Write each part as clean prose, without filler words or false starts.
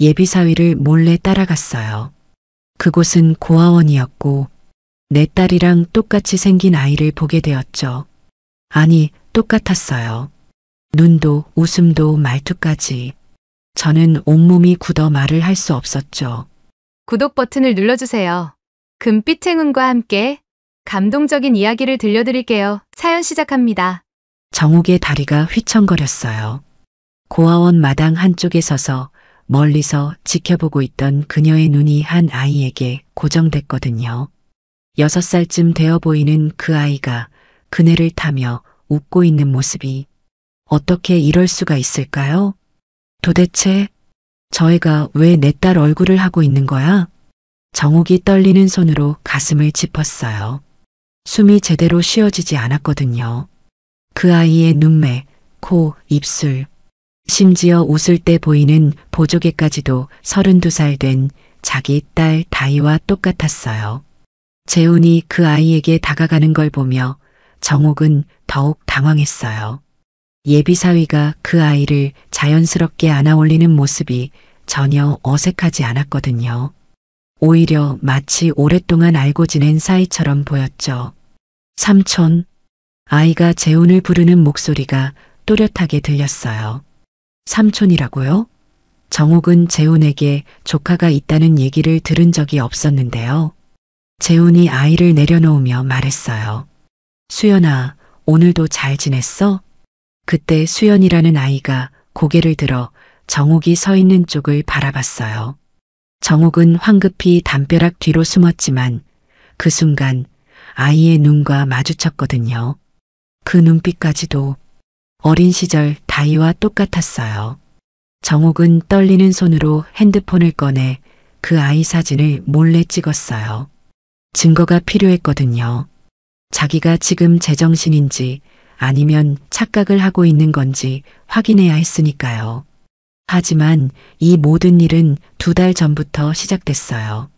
예비사위를 몰래 따라갔어요. 그곳은 고아원이었고 내 딸이랑 똑같이 생긴 아이를 보게 되었죠. 아니, 똑같았어요. 눈도 웃음도 말투까지. 저는 온몸이 굳어 말을 할 수 없었죠. 구독 버튼을 눌러주세요. 금빛 행운과 함께 감동적인 이야기를 들려드릴게요. 사연 시작합니다. 정옥의 다리가 휘청거렸어요. 고아원 마당 한쪽에 서서 멀리서 지켜보고 있던 그녀의 눈이 한 아이에게 고정됐거든요. 6살쯤 되어 보이는 그 아이가 그네를 타며 웃고 있는 모습이 어떻게 이럴 수가 있을까요? 도대체 저 애가 왜 내 딸 얼굴을 하고 있는 거야? 정옥이 떨리는 손으로 가슴을 짚었어요. 숨이 제대로 쉬어지지 않았거든요. 그 아이의 눈매, 코, 입술, 심지어 웃을 때 보이는 보조개까지도 32살 된 자기 딸 다희와 똑같았어요. 재훈이 그 아이에게 다가가는 걸 보며 정옥은 더욱 당황했어요. 예비사위가 그 아이를 자연스럽게 안아올리는 모습이 전혀 어색하지 않았거든요. 오히려 마치 오랫동안 알고 지낸 사이처럼 보였죠. 삼촌, 아이가 재훈을 부르는 목소리가 또렷하게 들렸어요. 삼촌이라고요? 정옥은 재훈에게 조카가 있다는 얘기를 들은 적이 없었는데요. 재훈이 아이를 내려놓으며 말했어요. 수연아, 오늘도 잘 지냈어? 그때 수연이라는 아이가 고개를 들어 정옥이 서 있는 쪽을 바라봤어요. 정옥은 황급히 담벼락 뒤로 숨었지만 그 순간 아이의 눈과 마주쳤거든요. 그 눈빛까지도 어린 시절 다희와 똑같았어요. 정옥은 떨리는 손으로 핸드폰을 꺼내 그 아이 사진을 몰래 찍었어요. 증거가 필요했거든요. 자기가 지금 제정신인지 아니면 착각을 하고 있는 건지 확인해야 했으니까요. 하지만 이 모든 일은 2달 전부터 시작됐어요.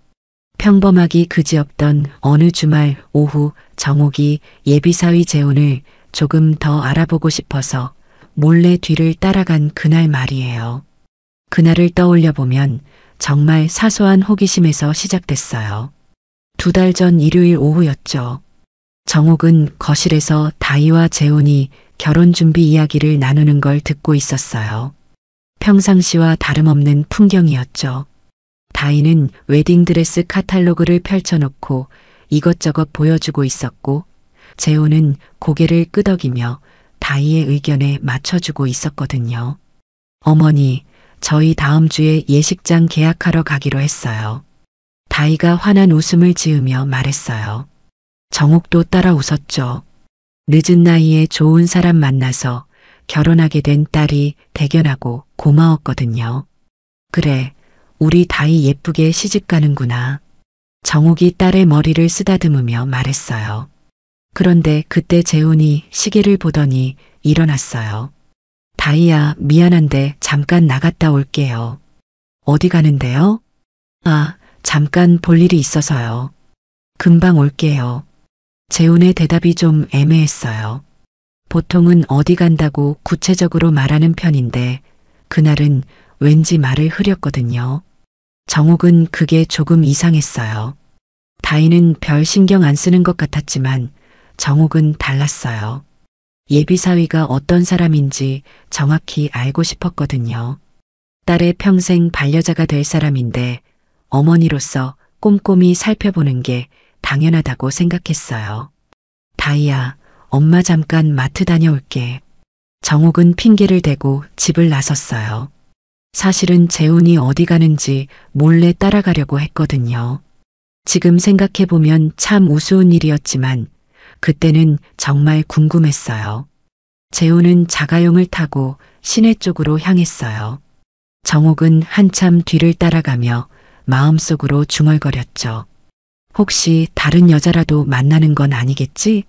평범하기 그지없던 어느 주말 오후 정옥이 예비사위 재훈을 조금 더 알아보고 싶어서 몰래 뒤를 따라간 그날 말이에요. 그날을 떠올려 보면 정말 사소한 호기심에서 시작됐어요. 2달 전 일요일 오후였죠. 정옥은 거실에서 다희와 재훈이 결혼 준비 이야기를 나누는 걸 듣고 있었어요. 평상시와 다름없는 풍경이었죠. 다희는 웨딩드레스 카탈로그를 펼쳐놓고 이것저것 보여주고 있었고 재훈은 고개를 끄덕이며 다희의 의견에 맞춰주고 있었거든요. 어머니, 저희 다음 주에 예식장 계약하러 가기로 했어요. 다희가 환한 웃음을 지으며 말했어요. 정옥도 따라 웃었죠. 늦은 나이에 좋은 사람 만나서 결혼하게 된 딸이 대견하고 고마웠거든요. 그래, 우리 다희 예쁘게 시집 가는구나. 정옥이 딸의 머리를 쓰다듬으며 말했어요. 그런데 그때 재훈이 시계를 보더니 일어났어요. 다희야, 미안한데 잠깐 나갔다 올게요. 어디 가는데요? 아, 잠깐 볼 일이 있어서요. 금방 올게요. 재훈의 대답이 좀 애매했어요. 보통은 어디 간다고 구체적으로 말하는 편인데 그날은 왠지 말을 흐렸거든요. 정옥은 그게 조금 이상했어요. 다희는 별 신경 안 쓰는 것 같았지만 정옥은 달랐어요. 예비사위가 어떤 사람인지 정확히 알고 싶었거든요. 딸의 평생 반려자가 될 사람인데 어머니로서 꼼꼼히 살펴보는 게 당연하다고 생각했어요. 다희야, 엄마 잠깐 마트 다녀올게. 정옥은 핑계를 대고 집을 나섰어요. 사실은 재훈이 어디 가는지 몰래 따라가려고 했거든요. 지금 생각해보면 참 우스운 일이었지만 그때는 정말 궁금했어요. 재훈은 자가용을 타고 시내 쪽으로 향했어요. 정옥은 한참 뒤를 따라가며 마음속으로 중얼거렸죠. 혹시 다른 여자라도 만나는 건 아니겠지?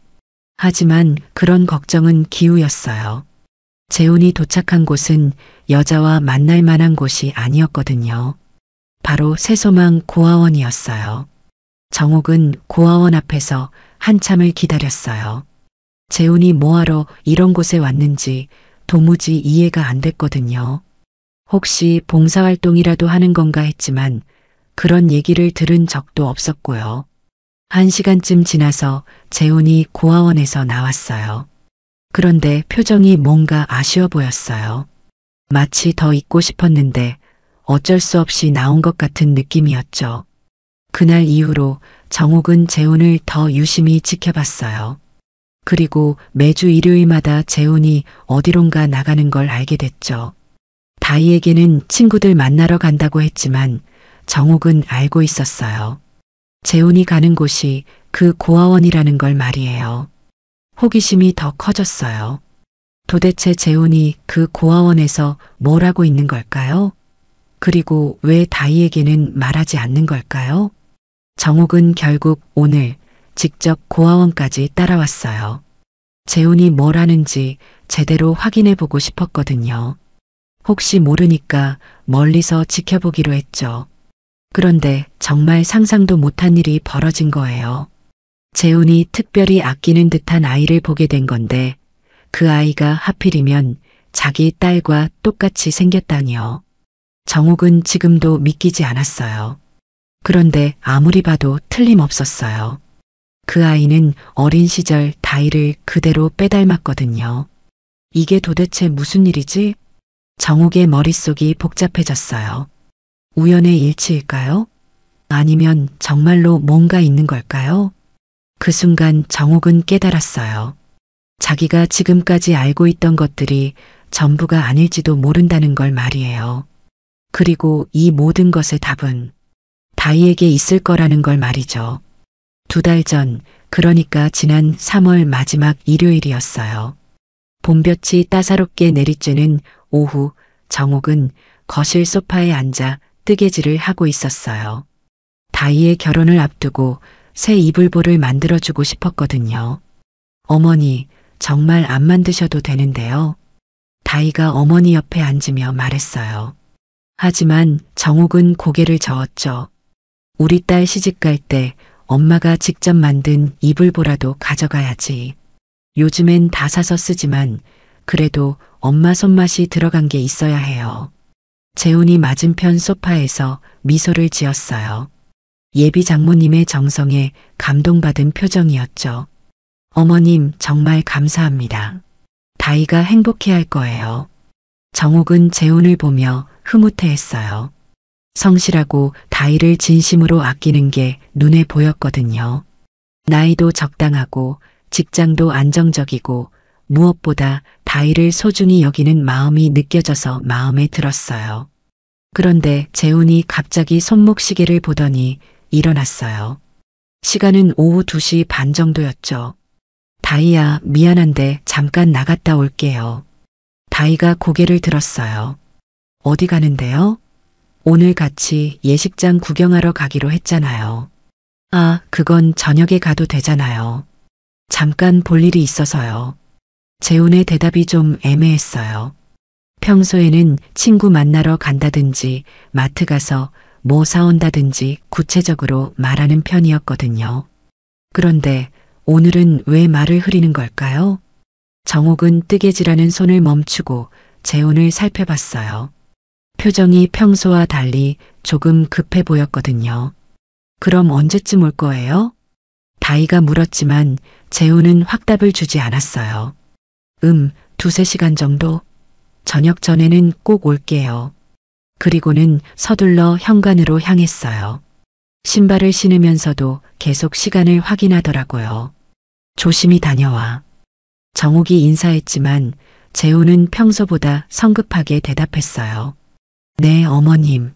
하지만 그런 걱정은 기우였어요. 재훈이 도착한 곳은 여자와 만날 만한 곳이 아니었거든요. 바로 새소망 고아원이었어요. 정옥은 고아원 앞에서 한참을 기다렸어요. 재훈이 뭐하러 이런 곳에 왔는지 도무지 이해가 안 됐거든요. 혹시 봉사활동이라도 하는 건가 했지만 그런 얘기를 들은 적도 없었고요. 1시간쯤 지나서 재훈이 고아원에서 나왔어요. 그런데 표정이 뭔가 아쉬워 보였어요. 마치 더 있고 싶었는데 어쩔 수 없이 나온 것 같은 느낌이었죠. 그날 이후로 정옥은 재훈을 더 유심히 지켜봤어요. 그리고 매주 일요일마다 재훈이 어디론가 나가는 걸 알게 됐죠. 다희에게는 친구들 만나러 간다고 했지만 정옥은 알고 있었어요. 재훈이 가는 곳이 그 고아원이라는 걸 말이에요. 호기심이 더 커졌어요. 도대체 재훈이 그 고아원에서 뭘 하고 있는 걸까요? 그리고 왜 다희에게는 말하지 않는 걸까요? 정옥은 결국 오늘 직접 고아원까지 따라왔어요. 재훈이 뭘 하는지 제대로 확인해 보고 싶었거든요. 혹시 모르니까 멀리서 지켜보기로 했죠. 그런데 정말 상상도 못한 일이 벌어진 거예요. 재훈이 특별히 아끼는 듯한 아이를 보게 된 건데 그 아이가 하필이면 자기 딸과 똑같이 생겼다니요. 정옥은 지금도 믿기지 않았어요. 그런데 아무리 봐도 틀림없었어요. 그 아이는 어린 시절 다희를 그대로 빼닮았거든요. 이게 도대체 무슨 일이지? 정옥의 머릿속이 복잡해졌어요. 우연의 일치일까요? 아니면 정말로 뭔가 있는 걸까요? 그 순간 정옥은 깨달았어요. 자기가 지금까지 알고 있던 것들이 전부가 아닐지도 모른다는 걸 말이에요. 그리고 이 모든 것의 답은 다희에게 있을 거라는 걸 말이죠. 2달 전, 그러니까 지난 3월 마지막 일요일이었어요. 봄볕이 따사롭게 내리쬐는 오후, 정옥은 거실 소파에 앉아 뜨개질을 하고 있었어요. 다희의 결혼을 앞두고 새 이불보를 만들어주고 싶었거든요. 어머니, 정말 안 만드셔도 되는데요. 다희가 어머니 옆에 앉으며 말했어요. 하지만 정옥은 고개를 저었죠. 우리 딸 시집갈 때 엄마가 직접 만든 이불보라도 가져가야지. 요즘엔 다 사서 쓰지만 그래도 엄마 손맛이 들어간 게 있어야 해요. 재훈이 맞은편 소파에서 미소를 지었어요. 예비 장모님의 정성에 감동받은 표정이었죠. 어머님 정말 감사합니다. 다희가 행복해할 거예요. 정옥은 재훈을 보며 흐뭇해했어요. 성실하고 다희를 진심으로 아끼는 게 눈에 보였거든요. 나이도 적당하고 직장도 안정적이고 무엇보다 다희를 소중히 여기는 마음이 느껴져서 마음에 들었어요. 그런데 재훈이 갑자기 손목시계를 보더니 일어났어요. 시간은 오후 2시 반 정도였죠. 다희야, 미안한데 잠깐 나갔다 올게요. 다희가 고개를 들었어요. 어디 가는데요? 오늘 같이 예식장 구경하러 가기로 했잖아요. 아, 그건 저녁에 가도 되잖아요. 잠깐 볼 일이 있어서요. 재훈의 대답이 좀 애매했어요. 평소에는 친구 만나러 간다든지 마트 가서 뭐 사온다든지 구체적으로 말하는 편이었거든요. 그런데 오늘은 왜 말을 흐리는 걸까요? 정옥은 뜨개질하는 손을 멈추고 재훈을 살펴봤어요. 표정이 평소와 달리 조금 급해 보였거든요. 그럼 언제쯤 올 거예요? 다희가 물었지만 재훈은 확답을 주지 않았어요. 2~3시간 정도? 저녁 전에는 꼭 올게요. 그리고는 서둘러 현관으로 향했어요. 신발을 신으면서도 계속 시간을 확인하더라고요. 조심히 다녀와. 정옥이 인사했지만 재훈은 평소보다 성급하게 대답했어요. 네, 어머님.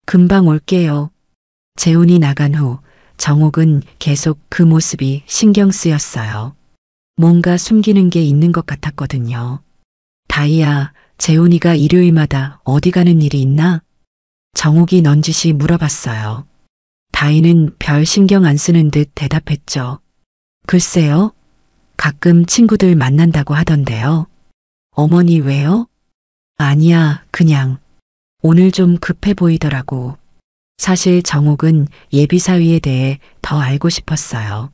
금방 올게요. 재훈이 나간 후 정옥은 계속 그 모습이 신경 쓰였어요. 뭔가 숨기는 게 있는 것 같았거든요. 다희야, 재훈이가 일요일마다 어디 가는 일이 있나? 정옥이 넌지시 물어봤어요. 다희는 별 신경 안 쓰는 듯 대답했죠. 글쎄요. 가끔 친구들 만난다고 하던데요. 어머니 왜요? 아니야, 그냥. 오늘 좀 급해 보이더라고. 사실 정옥은 예비사위에 대해 더 알고 싶었어요.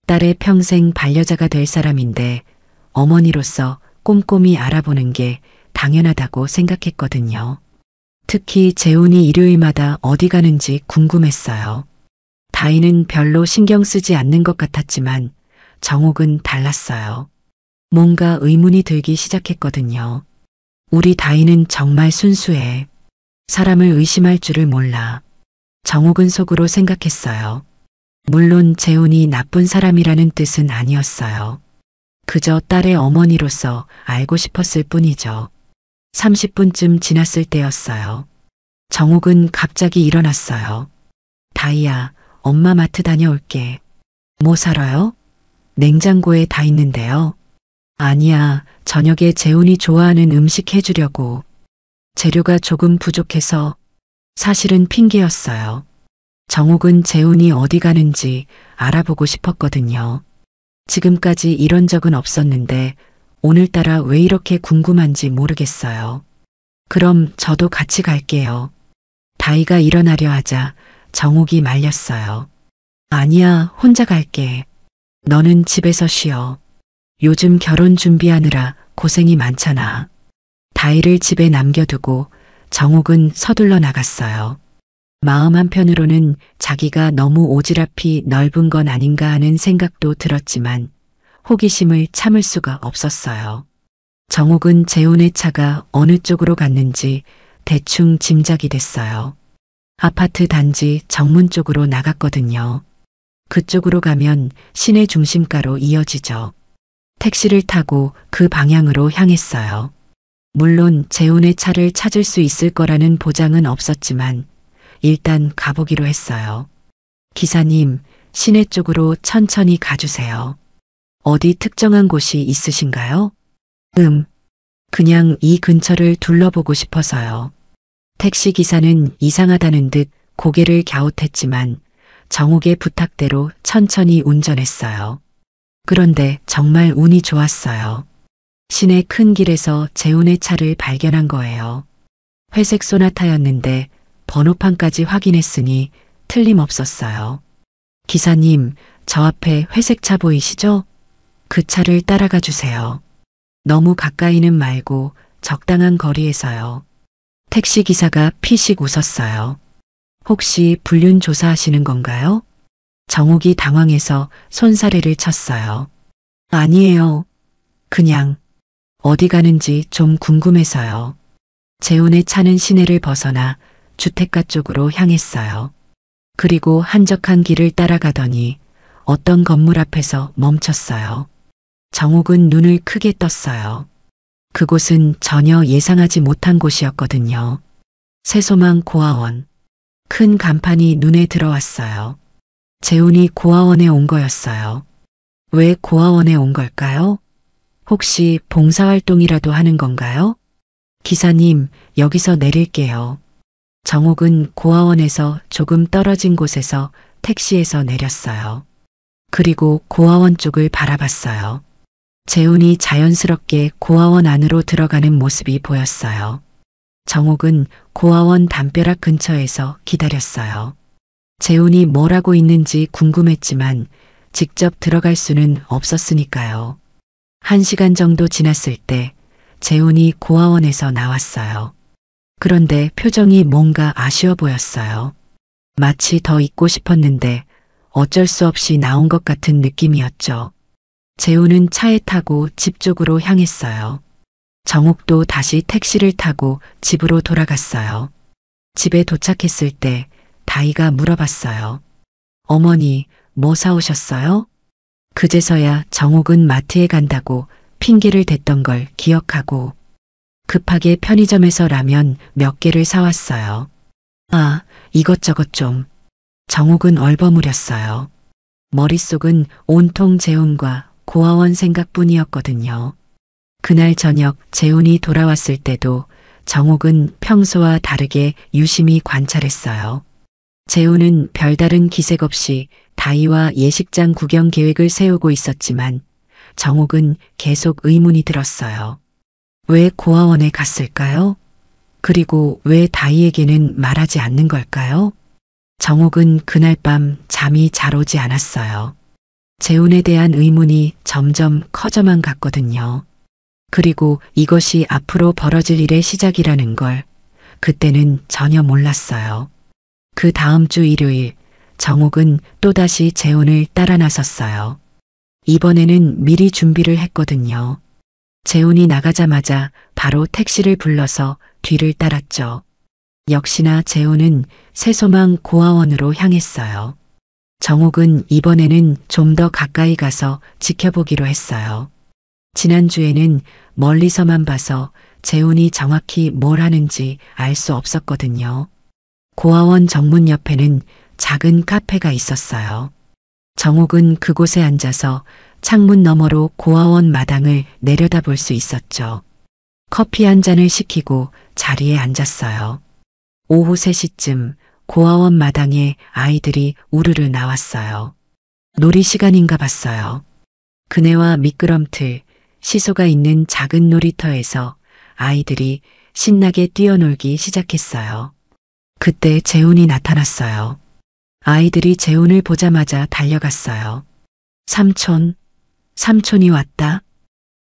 딸의 평생 반려자가 될 사람인데 어머니로서 꼼꼼히 알아보는 게 당연하다고 생각했거든요. 특히 재훈이 일요일마다 어디 가는지 궁금했어요. 다희는 별로 신경 쓰지 않는 것 같았지만 정옥은 달랐어요. 뭔가 의문이 들기 시작했거든요. 우리 다희는 정말 순수해. 사람을 의심할 줄을 몰라. 정옥은 속으로 생각했어요. 물론 재훈이 나쁜 사람이라는 뜻은 아니었어요. 그저 딸의 어머니로서 알고 싶었을 뿐이죠. 30분쯤 지났을 때였어요. 정옥은 갑자기 일어났어요. 다희야, 엄마 마트 다녀올게. 뭐 사러요? 냉장고에 다 있는데요. 아니야, 저녁에 재훈이 좋아하는 음식 해주려고. 재료가 조금 부족해서. 사실은 핑계였어요. 정옥은 재훈이 어디 가는지 알아보고 싶었거든요. 지금까지 이런 적은 없었는데 오늘따라 왜 이렇게 궁금한지 모르겠어요. 그럼 저도 같이 갈게요. 다희가 일어나려 하자 정옥이 말렸어요. 아니야, 혼자 갈게. 너는 집에서 쉬어. 요즘 결혼 준비하느라 고생이 많잖아. 다희를 집에 남겨두고 정옥은 서둘러 나갔어요. 마음 한편으로는 자기가 너무 오지랖이 넓은 건 아닌가 하는 생각도 들었지만 호기심을 참을 수가 없었어요. 정옥은 재훈의 차가 어느 쪽으로 갔는지 대충 짐작이 됐어요. 아파트 단지 정문 쪽으로 나갔거든요. 그쪽으로 가면 시내 중심가로 이어지죠. 택시를 타고 그 방향으로 향했어요. 물론 재훈의 차를 찾을 수 있을 거라는 보장은 없었지만 일단 가보기로 했어요. 기사님, 시내 쪽으로 천천히 가주세요. 어디 특정한 곳이 있으신가요? 그냥 이 근처를 둘러보고 싶어서요. 택시 기사는 이상하다는 듯 고개를 갸웃했지만 정옥의 부탁대로 천천히 운전했어요. 그런데 정말 운이 좋았어요. 시내 큰 길에서 재훈의 차를 발견한 거예요. 회색 소나타였는데 번호판까지 확인했으니 틀림없었어요. 기사님, 저 앞에 회색 차 보이시죠? 그 차를 따라가 주세요. 너무 가까이는 말고 적당한 거리에서요. 택시 기사가 피식 웃었어요. 혹시 불륜 조사하시는 건가요? 정옥이 당황해서 손사래를 쳤어요. 아니에요. 그냥 어디 가는지 좀 궁금해서요. 재훈의 차는 시내를 벗어나 주택가 쪽으로 향했어요. 그리고 한적한 길을 따라가더니 어떤 건물 앞에서 멈췄어요. 정옥은 눈을 크게 떴어요. 그곳은 전혀 예상하지 못한 곳이었거든요. 새소망 고아원. 큰 간판이 눈에 들어왔어요. 재훈이 고아원에 온 거였어요. 왜 고아원에 온 걸까요? 혹시 봉사활동이라도 하는 건가요? 기사님, 여기서 내릴게요. 정옥은 고아원에서 조금 떨어진 곳에서 택시에서 내렸어요. 그리고 고아원 쪽을 바라봤어요. 재훈이 자연스럽게 고아원 안으로 들어가는 모습이 보였어요. 정옥은 고아원 담벼락 근처에서 기다렸어요. 재훈이 뭘 하고 있는지 궁금했지만 직접 들어갈 수는 없었으니까요. 1시간 정도 지났을 때 재훈이 고아원에서 나왔어요. 그런데 표정이 뭔가 아쉬워 보였어요. 마치 더 있고 싶었는데 어쩔 수 없이 나온 것 같은 느낌이었죠. 재훈은 차에 타고 집 쪽으로 향했어요. 정옥도 다시 택시를 타고 집으로 돌아갔어요. 집에 도착했을 때 다희가 물어봤어요. 어머니, 뭐 사오셨어요? 그제서야 정옥은 마트에 간다고 핑계를 댔던 걸 기억하고 급하게 편의점에서 라면 몇 개를 사왔어요. 아, 이것저것 좀. 정옥은 얼버무렸어요. 머릿속은 온통 재훈과 고아원 생각뿐이었거든요. 그날 저녁 재훈이 돌아왔을 때도 정옥은 평소와 다르게 유심히 관찰했어요. 재훈은 별다른 기색 없이 다희와 예식장 구경 계획을 세우고 있었지만 정옥은 계속 의문이 들었어요. 왜 고아원에 갔을까요? 그리고 왜 다희에게는 말하지 않는 걸까요? 정옥은 그날 밤 잠이 잘 오지 않았어요. 재훈에 대한 의문이 점점 커져만 갔거든요. 그리고 이것이 앞으로 벌어질 일의 시작이라는 걸 그때는 전혀 몰랐어요. 그 다음 주 일요일, 정옥은 또다시 재훈을 따라 나섰어요. 이번에는 미리 준비를 했거든요. 재훈이 나가자마자 바로 택시를 불러서 뒤를 따랐죠. 역시나 재훈은 새소망 고아원으로 향했어요. 정옥은 이번에는 좀 더 가까이 가서 지켜보기로 했어요. 지난주에는 멀리서만 봐서 재훈이 정확히 뭘 하는지 알 수 없었거든요. 고아원 정문 옆에는 작은 카페가 있었어요. 정옥은 그곳에 앉아서 창문 너머로 고아원 마당을 내려다볼 수 있었죠. 커피 한 잔을 시키고 자리에 앉았어요. 오후 3시쯤 고아원 마당에 아이들이 우르르 나왔어요. 놀이 시간인가 봤어요. 그네와 미끄럼틀, 시소가 있는 작은 놀이터에서 아이들이 신나게 뛰어놀기 시작했어요. 그때 재훈이 나타났어요. 아이들이 재훈을 보자마자 달려갔어요. 삼촌, 삼촌이 왔다.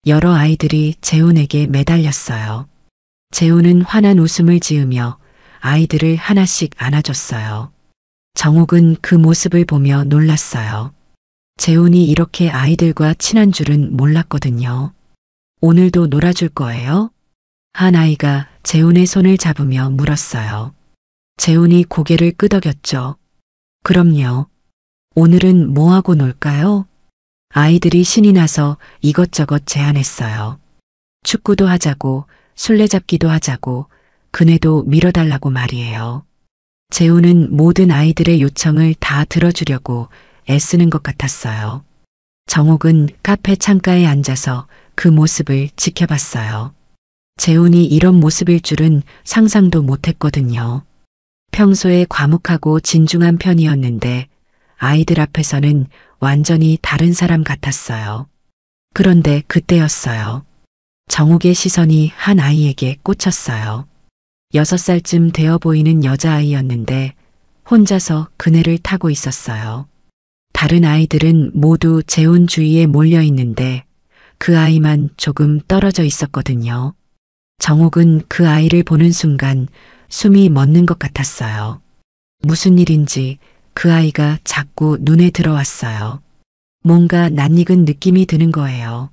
여러 아이들이 재훈에게 매달렸어요. 재훈은 환한 웃음을 지으며 아이들을 하나씩 안아줬어요. 정옥은 그 모습을 보며 놀랐어요. 재훈이 이렇게 아이들과 친한 줄은 몰랐거든요. 오늘도 놀아줄 거예요? 한 아이가 재훈의 손을 잡으며 물었어요. 재훈이 고개를 끄덕였죠. 그럼요. 오늘은 뭐하고 놀까요? 아이들이 신이 나서 이것저것 제안했어요. 축구도 하자고, 술래잡기도 하자고, 그네도 밀어달라고 말이에요. 재훈은 모든 아이들의 요청을 다 들어주려고 애쓰는 것 같았어요. 정옥은 카페 창가에 앉아서 그 모습을 지켜봤어요. 재훈이 이런 모습일 줄은 상상도 못했거든요. 평소에 과묵하고 진중한 편이었는데 아이들 앞에서는 완전히 다른 사람 같았어요. 그런데 그때였어요. 정옥의 시선이 한 아이에게 꽂혔어요. 6살쯤 되어 보이는 여자아이였는데 혼자서 그네를 타고 있었어요. 다른 아이들은 모두 재훈 주위에 몰려 있는데 그 아이만 조금 떨어져 있었거든요. 정옥은 그 아이를 보는 순간 숨이 멎는 것 같았어요. 무슨 일인지 그 아이가 자꾸 눈에 들어왔어요. 뭔가 낯익은 느낌이 드는 거예요.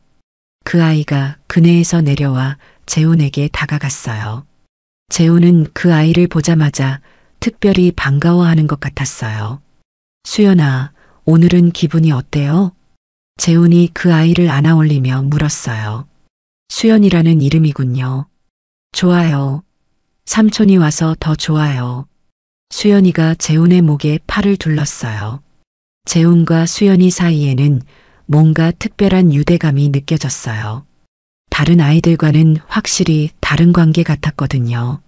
그 아이가 그네에서 내려와 재훈에게 다가갔어요. 재훈은 그 아이를 보자마자 특별히 반가워하는 것 같았어요. 수연아, 오늘은 기분이 어때요? 재훈이 그 아이를 안아올리며 물었어요. 수연이라는 이름이군요. 좋아요. 삼촌이 와서 더 좋아요. 수연이가 재훈의 목에 팔을 둘렀어요. 재훈과 수연이 사이에는 뭔가 특별한 유대감이 느껴졌어요. 다른 아이들과는 확실히 다른 관계 같았거든요.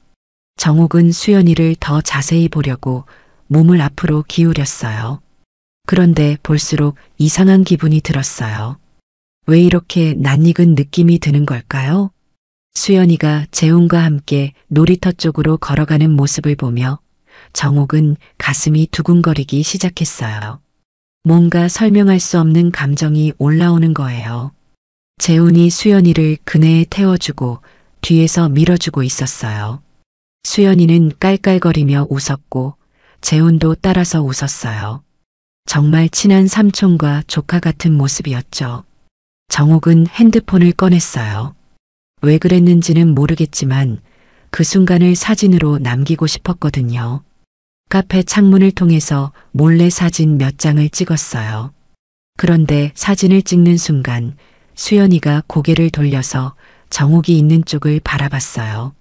정옥은 수연이를 더 자세히 보려고 몸을 앞으로 기울였어요. 그런데 볼수록 이상한 기분이 들었어요. 왜 이렇게 낯익은 느낌이 드는 걸까요? 수연이가 재훈과 함께 놀이터 쪽으로 걸어가는 모습을 보며 정옥은 가슴이 두근거리기 시작했어요. 뭔가 설명할 수 없는 감정이 올라오는 거예요. 재훈이 수연이를 그네에 태워주고 뒤에서 밀어주고 있었어요. 수연이는 깔깔거리며 웃었고 재훈도 따라서 웃었어요. 정말 친한 삼촌과 조카 같은 모습이었죠. 정옥은 핸드폰을 꺼냈어요. 왜 그랬는지는 모르겠지만 그 순간을 사진으로 남기고 싶었거든요. 카페 창문을 통해서 몰래 사진 몇 장을 찍었어요. 그런데 사진을 찍는 순간 수연이가 고개를 돌려서 정옥이 있는 쪽을 바라봤어요.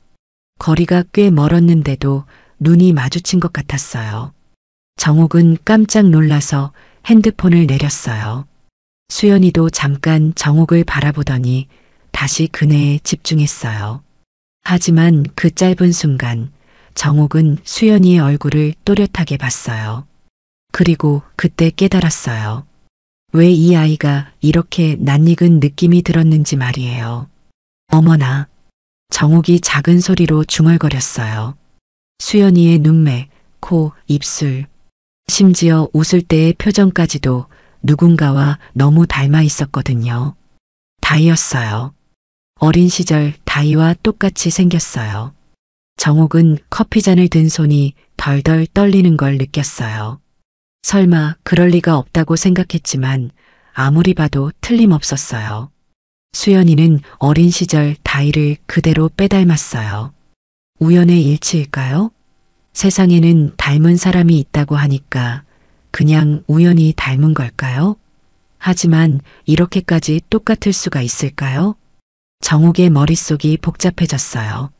거리가 꽤 멀었는데도 눈이 마주친 것 같았어요. 정옥은 깜짝 놀라서 핸드폰을 내렸어요. 수연이도 잠깐 정옥을 바라보더니 다시 그네에 집중했어요. 하지만 그 짧은 순간 정옥은 수연이의 얼굴을 또렷하게 봤어요. 그리고 그때 깨달았어요. 왜 이 아이가 이렇게 낯익은 느낌이 들었는지 말이에요. 어머나. 정옥이 작은 소리로 중얼거렸어요. 수연이의 눈매, 코, 입술, 심지어 웃을 때의 표정까지도 누군가와 너무 닮아 있었거든요. 다이였어요. 어린 시절 다이와 똑같이 생겼어요. 정옥은 커피잔을 든 손이 덜덜 떨리는 걸 느꼈어요. 설마 그럴 리가 없다고 생각했지만 아무리 봐도 틀림없었어요. 수연이는 어린 시절 다희를 그대로 빼닮았어요. 우연의 일치일까요? 세상에는 닮은 사람이 있다고 하니까 그냥 우연히 닮은 걸까요? 하지만 이렇게까지 똑같을 수가 있을까요? 정옥의 머릿속이 복잡해졌어요.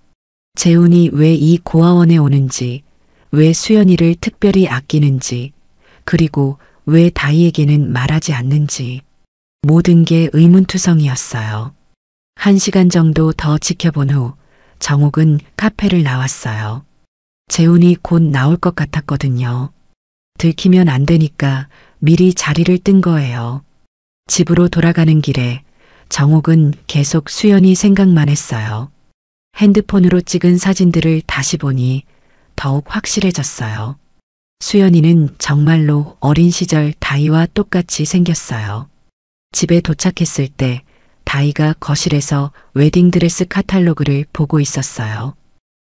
재훈이 왜 이 고아원에 오는지, 왜 수연이를 특별히 아끼는지, 그리고 왜 다희에게는 말하지 않는지 모든 게 의문투성이었어요. 1시간 정도 더 지켜본 후 정옥은 카페를 나왔어요. 재훈이 곧 나올 것 같았거든요. 들키면 안 되니까 미리 자리를 뜬 거예요. 집으로 돌아가는 길에 정옥은 계속 수연이 생각만 했어요. 핸드폰으로 찍은 사진들을 다시 보니 더욱 확실해졌어요. 수연이는 정말로 어린 시절 다희와 똑같이 생겼어요. 집에 도착했을 때 다희가 거실에서 웨딩드레스 카탈로그를 보고 있었어요.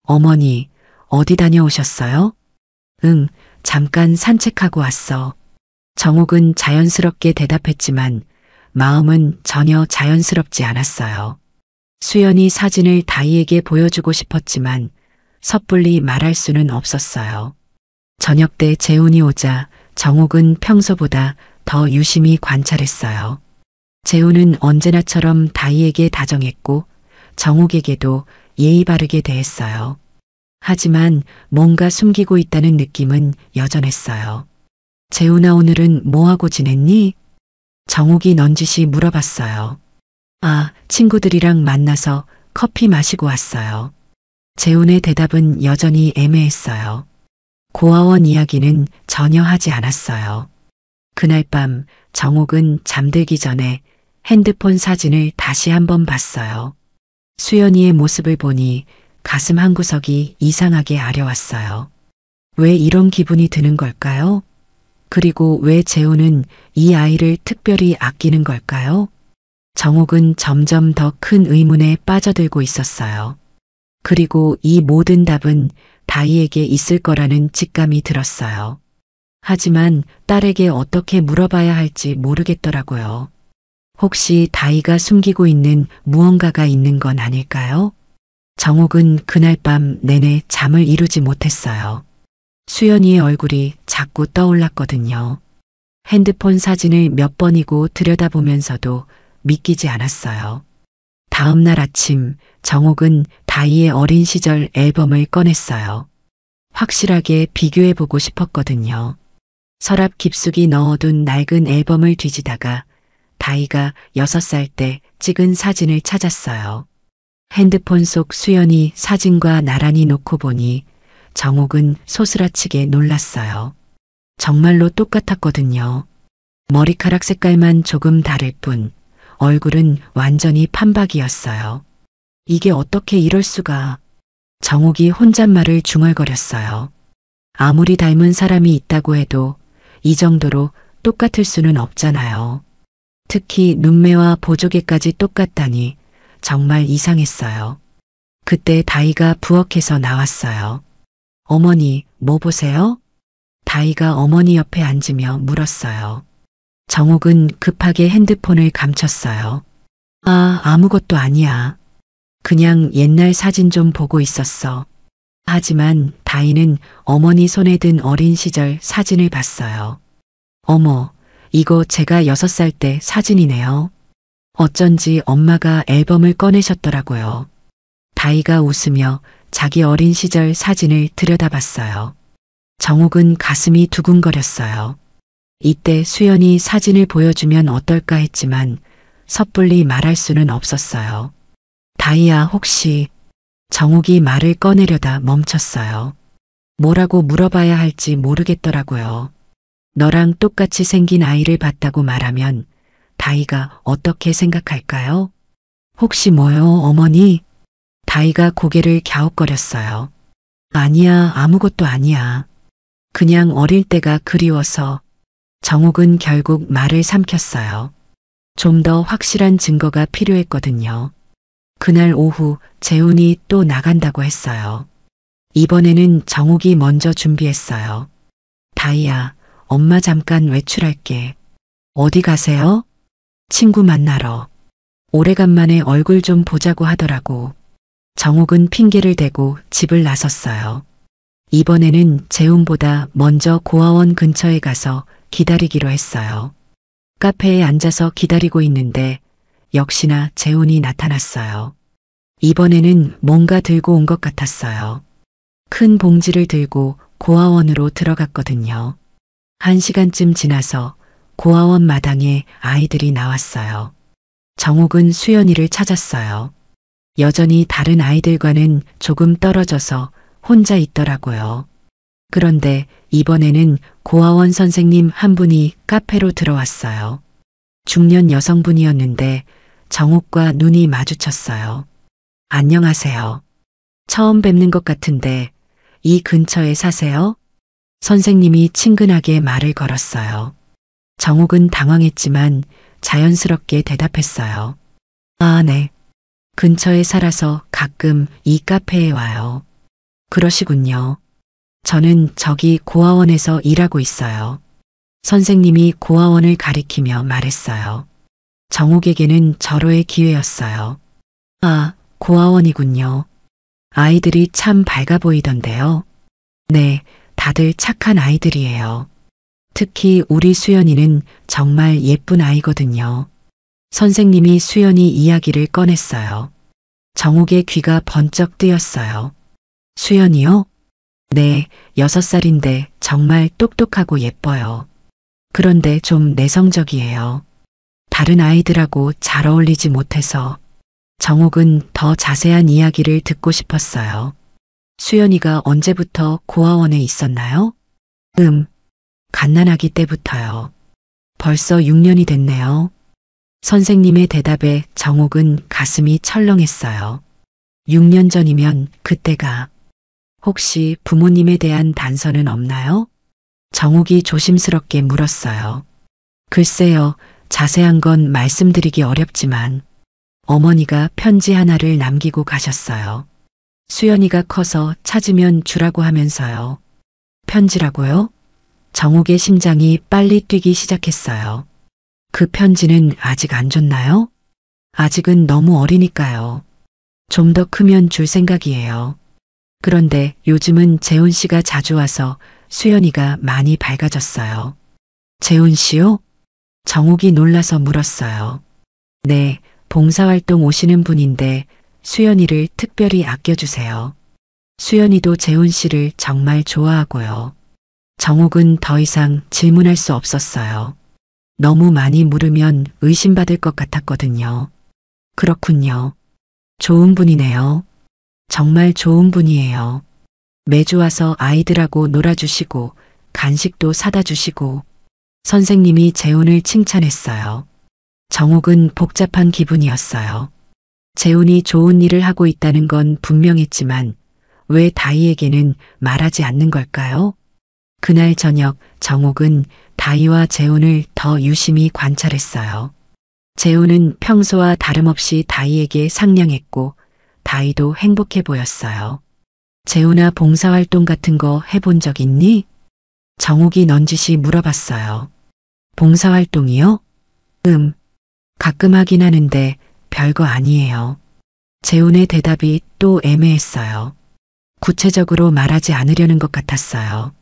어머니, 어디 다녀오셨어요? 응, 잠깐 산책하고 왔어. 정옥은 자연스럽게 대답했지만 마음은 전혀 자연스럽지 않았어요. 수연이 사진을 다희에게 보여주고 싶었지만 섣불리 말할 수는 없었어요. 저녁 때 재훈이 오자 정옥은 평소보다 더 유심히 관찰했어요. 재훈은 언제나처럼 다희에게 다정했고 정옥에게도 예의 바르게 대했어요. 하지만 뭔가 숨기고 있다는 느낌은 여전했어요. 재훈아, 오늘은 뭐하고 지냈니? 정옥이 넌지시 물어봤어요. 아, 친구들이랑 만나서 커피 마시고 왔어요. 재훈의 대답은 여전히 애매했어요. 고아원 이야기는 전혀 하지 않았어요. 그날 밤 정옥은 잠들기 전에 핸드폰 사진을 다시 한번 봤어요. 수연이의 모습을 보니 가슴 한구석이 이상하게 아려왔어요. 왜 이런 기분이 드는 걸까요? 그리고 왜 재훈은 이 아이를 특별히 아끼는 걸까요? 정옥은 점점 더 큰 의문에 빠져들고 있었어요. 그리고 이 모든 답은 다희에게 있을 거라는 직감이 들었어요. 하지만 딸에게 어떻게 물어봐야 할지 모르겠더라고요. 혹시 다희가 숨기고 있는 무언가가 있는 건 아닐까요? 정옥은 그날 밤 내내 잠을 이루지 못했어요. 수연이의 얼굴이 자꾸 떠올랐거든요. 핸드폰 사진을 몇 번이고 들여다보면서도 믿기지 않았어요. 다음 날 아침 정옥은 다희의 어린 시절 앨범을 꺼냈어요. 확실하게 비교해보고 싶었거든요. 서랍 깊숙이 넣어둔 낡은 앨범을 뒤지다가 다희가 6살 때 찍은 사진을 찾았어요. 핸드폰 속 수연이 사진과 나란히 놓고 보니 정옥은 소스라치게 놀랐어요. 정말로 똑같았거든요. 머리카락 색깔만 조금 다를 뿐 얼굴은 완전히 판박이었어요. 이게 어떻게 이럴 수가. 정옥이 혼잣말을 중얼거렸어요. 아무리 닮은 사람이 있다고 해도 이 정도로 똑같을 수는 없잖아요. 특히 눈매와 보조개까지 똑같다니 정말 이상했어요. 그때 다희가 부엌에서 나왔어요. 어머니, 뭐 보세요? 다희가 어머니 옆에 앉으며 물었어요. 정옥은 급하게 핸드폰을 감췄어요. 아, 아무것도 아니야. 그냥 옛날 사진 좀 보고 있었어. 하지만 다희는 어머니 손에 든 어린 시절 사진을 봤어요. 어머, 이거 제가 6살 때 사진이네요. 어쩐지 엄마가 앨범을 꺼내셨더라고요. 다희가 웃으며 자기 어린 시절 사진을 들여다봤어요. 정옥은 가슴이 두근거렸어요. 이때 수연이 사진을 보여주면 어떨까 했지만 섣불리 말할 수는 없었어요. 다희야, 혹시... 정옥이 말을 꺼내려다 멈췄어요. 뭐라고 물어봐야 할지 모르겠더라고요. 너랑 똑같이 생긴 아이를 봤다고 말하면 다희가 어떻게 생각할까요? 혹시 뭐요, 어머니? 다희가 고개를 갸웃거렸어요. 아니야, 아무것도 아니야. 그냥 어릴 때가 그리워서. 정옥은 결국 말을 삼켰어요. 좀 더 확실한 증거가 필요했거든요. 그날 오후 재훈이 또 나간다고 했어요. 이번에는 정욱이 먼저 준비했어요. 다희야, 엄마 잠깐 외출할게. 어디 가세요? 친구 만나러. 오래간만에 얼굴 좀 보자고 하더라고. 정욱은 핑계를 대고 집을 나섰어요. 이번에는 재훈보다 먼저 고아원 근처에 가서 기다리기로 했어요. 카페에 앉아서 기다리고 있는데 역시나 재훈이 나타났어요. 이번에는 뭔가 들고 온 것 같았어요. 큰 봉지를 들고 고아원으로 들어갔거든요. 1시간쯤 지나서 고아원 마당에 아이들이 나왔어요. 정욱은 수연이를 찾았어요. 여전히 다른 아이들과는 조금 떨어져서 혼자 있더라고요. 그런데 이번에는 고아원 선생님 한 분이 카페로 들어왔어요. 중년 여성분이었는데 정욱과 눈이 마주쳤어요. 안녕하세요. 처음 뵙는 것 같은데 이 근처에 사세요? 선생님이 친근하게 말을 걸었어요. 정욱은 당황했지만 자연스럽게 대답했어요. 아, 네. 근처에 살아서 가끔 이 카페에 와요. 그러시군요. 저는 저기 고아원에서 일하고 있어요. 선생님이 고아원을 가리키며 말했어요. 정욱에게는 절호의 기회였어요. 아, 고아원이군요. 아이들이 참 밝아 보이던데요. 네, 다들 착한 아이들이에요. 특히 우리 수연이는 정말 예쁜 아이거든요. 선생님이 수연이 이야기를 꺼냈어요. 정욱의 귀가 번쩍 뜨였어요. 수연이요? 네, 6살인데 정말 똑똑하고 예뻐요. 그런데 좀 내성적이에요. 다른 아이들하고 잘 어울리지 못해서. 정욱은 더 자세한 이야기를 듣고 싶었어요. 수연이가 언제부터 고아원에 있었나요? 갓난아기 때부터요. 벌써 6년이 됐네요. 선생님의 대답에 정욱은 가슴이 철렁했어요. 6년 전이면 그때가. 혹시 부모님에 대한 단서는 없나요? 정욱이 조심스럽게 물었어요. 글쎄요, 자세한 건 말씀드리기 어렵지만 어머니가 편지 하나를 남기고 가셨어요. 수연이가 커서 찾으면 주라고 하면서요. 편지라고요? 정욱의 심장이 빨리 뛰기 시작했어요. 그 편지는 아직 안 줬나요? 아직은 너무 어리니까요. 좀 더 크면 줄 생각이에요. 그런데 요즘은 재훈 씨가 자주 와서 수연이가 많이 밝아졌어요. 재훈 씨요? 정욱이 놀라서 물었어요. 네, 봉사활동 오시는 분인데 수연이를 특별히 아껴주세요. 수연이도 재훈 씨를 정말 좋아하고요. 정욱은 더 이상 질문할 수 없었어요. 너무 많이 물으면 의심받을 것 같았거든요. 그렇군요. 좋은 분이네요. 정말 좋은 분이에요. 매주 와서 아이들하고 놀아주시고 간식도 사다 주시고 선생님이 재훈을 칭찬했어요. 정욱은 복잡한 기분이었어요. 재훈이 좋은 일을 하고 있다는 건 분명했지만 왜 다희에게는 말하지 않는 걸까요? 그날 저녁 정욱은 다희와 재훈을 더 유심히 관찰했어요. 재훈은 평소와 다름없이 다희에게 상냥했고 다희도 행복해 보였어요. 재훈아, 봉사활동 같은 거 해본 적 있니? 정욱이 넌지시 물어봤어요. 봉사활동이요? 가끔 하긴 하는데 별거 아니에요. 재훈의 대답이 또 애매했어요. 구체적으로 말하지 않으려는 것 같았어요.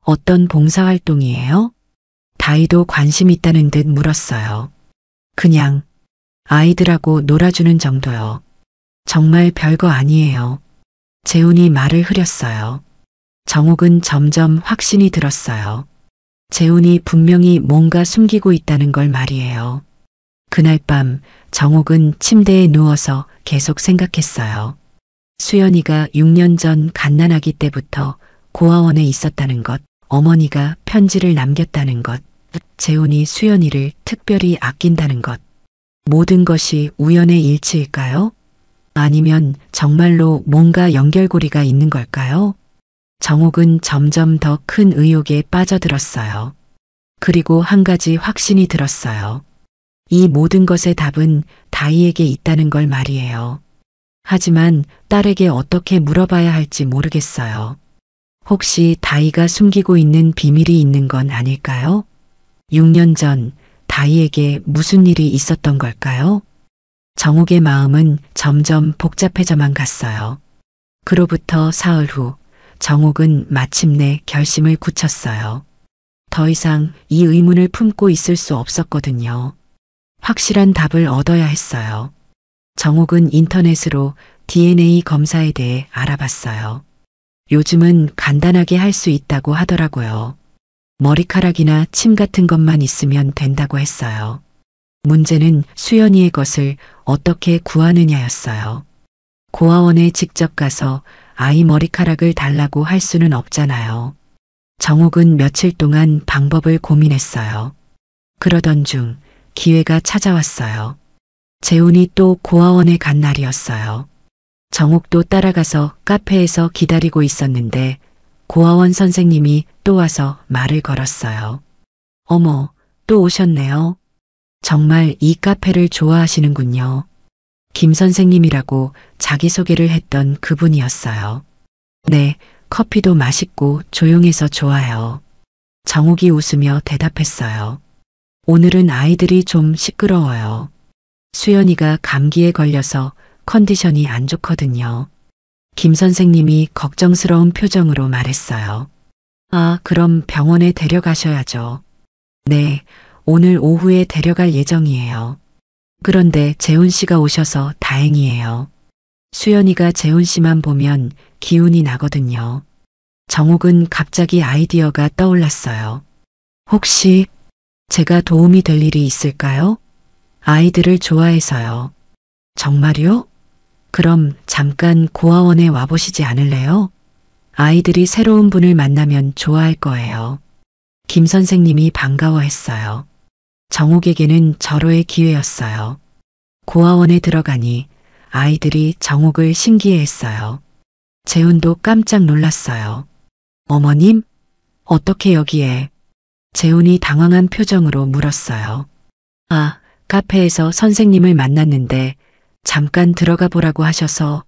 어떤 봉사활동이에요? 다희도 관심 있다는 듯 물었어요. 그냥 아이들하고 놀아주는 정도요. 정말 별거 아니에요. 재훈이 말을 흐렸어요. 정욱은 점점 확신이 들었어요. 재훈이 분명히 뭔가 숨기고 있다는 걸 말이에요. 그날 밤 정욱은 침대에 누워서 계속 생각했어요. 수연이가 6년 전 갓난아기 때부터 고아원에 있었다는 것, 어머니가 편지를 남겼다는 것, 재훈이 수연이를 특별히 아낀다는 것. 모든 것이 우연의 일치일까요? 아니면 정말로 뭔가 연결고리가 있는 걸까요? 정욱은 점점 더 큰 의혹에 빠져들었어요. 그리고 한 가지 확신이 들었어요. 이 모든 것의 답은 다희에게 있다는 걸 말이에요. 하지만 딸에게 어떻게 물어봐야 할지 모르겠어요. 혹시 다이가 숨기고 있는 비밀이 있는 건 아닐까요? 6년 전 다이에게 무슨 일이 있었던 걸까요? 정욱의 마음은 점점 복잡해져만 갔어요. 그로부터 사흘 후 정욱은 마침내 결심을 굳혔어요. 더 이상 이 의문을 품고 있을 수 없었거든요. 확실한 답을 얻어야 했어요. 정욱은 인터넷으로 DNA 검사에 대해 알아봤어요. 요즘은 간단하게 할 수 있다고 하더라고요. 머리카락이나 침 같은 것만 있으면 된다고 했어요. 문제는 수연이의 것을 어떻게 구하느냐였어요. 고아원에 직접 가서 아이 머리카락을 달라고 할 수는 없잖아요. 정욱은 며칠 동안 방법을 고민했어요. 그러던 중 기회가 찾아왔어요. 재훈이 또 고아원에 간 날이었어요. 정욱도 따라가서 카페에서 기다리고 있었는데 고아원 선생님이 또 와서 말을 걸었어요. 어머, 또 오셨네요. 정말 이 카페를 좋아하시는군요. 김 선생님이라고 자기소개를 했던 그분이었어요. 네, 커피도 맛있고 조용해서 좋아요. 정욱이 웃으며 대답했어요. 오늘은 아이들이 좀 시끄러워요. 수연이가 감기에 걸려서 컨디션이 안 좋거든요. 김 선생님이 걱정스러운 표정으로 말했어요. 아, 그럼 병원에 데려가셔야죠. 네, 오늘 오후에 데려갈 예정이에요. 그런데 재훈 씨가 오셔서 다행이에요. 수연이가 재훈 씨만 보면 기운이 나거든요. 정욱은 갑자기 아이디어가 떠올랐어요. 혹시 제가 도움이 될 일이 있을까요? 아이들을 좋아해서요. 정말요? 그럼 잠깐 고아원에 와보시지 않을래요? 아이들이 새로운 분을 만나면 좋아할 거예요. 김 선생님이 반가워했어요. 정욱에게는 절호의 기회였어요. 고아원에 들어가니 아이들이 정욱을 신기해했어요. 재훈도 깜짝 놀랐어요. 어머님? 어떻게 여기에? 재훈이 당황한 표정으로 물었어요. 아, 카페에서 선생님을 만났는데 잠깐 들어가 보라고 하셔서.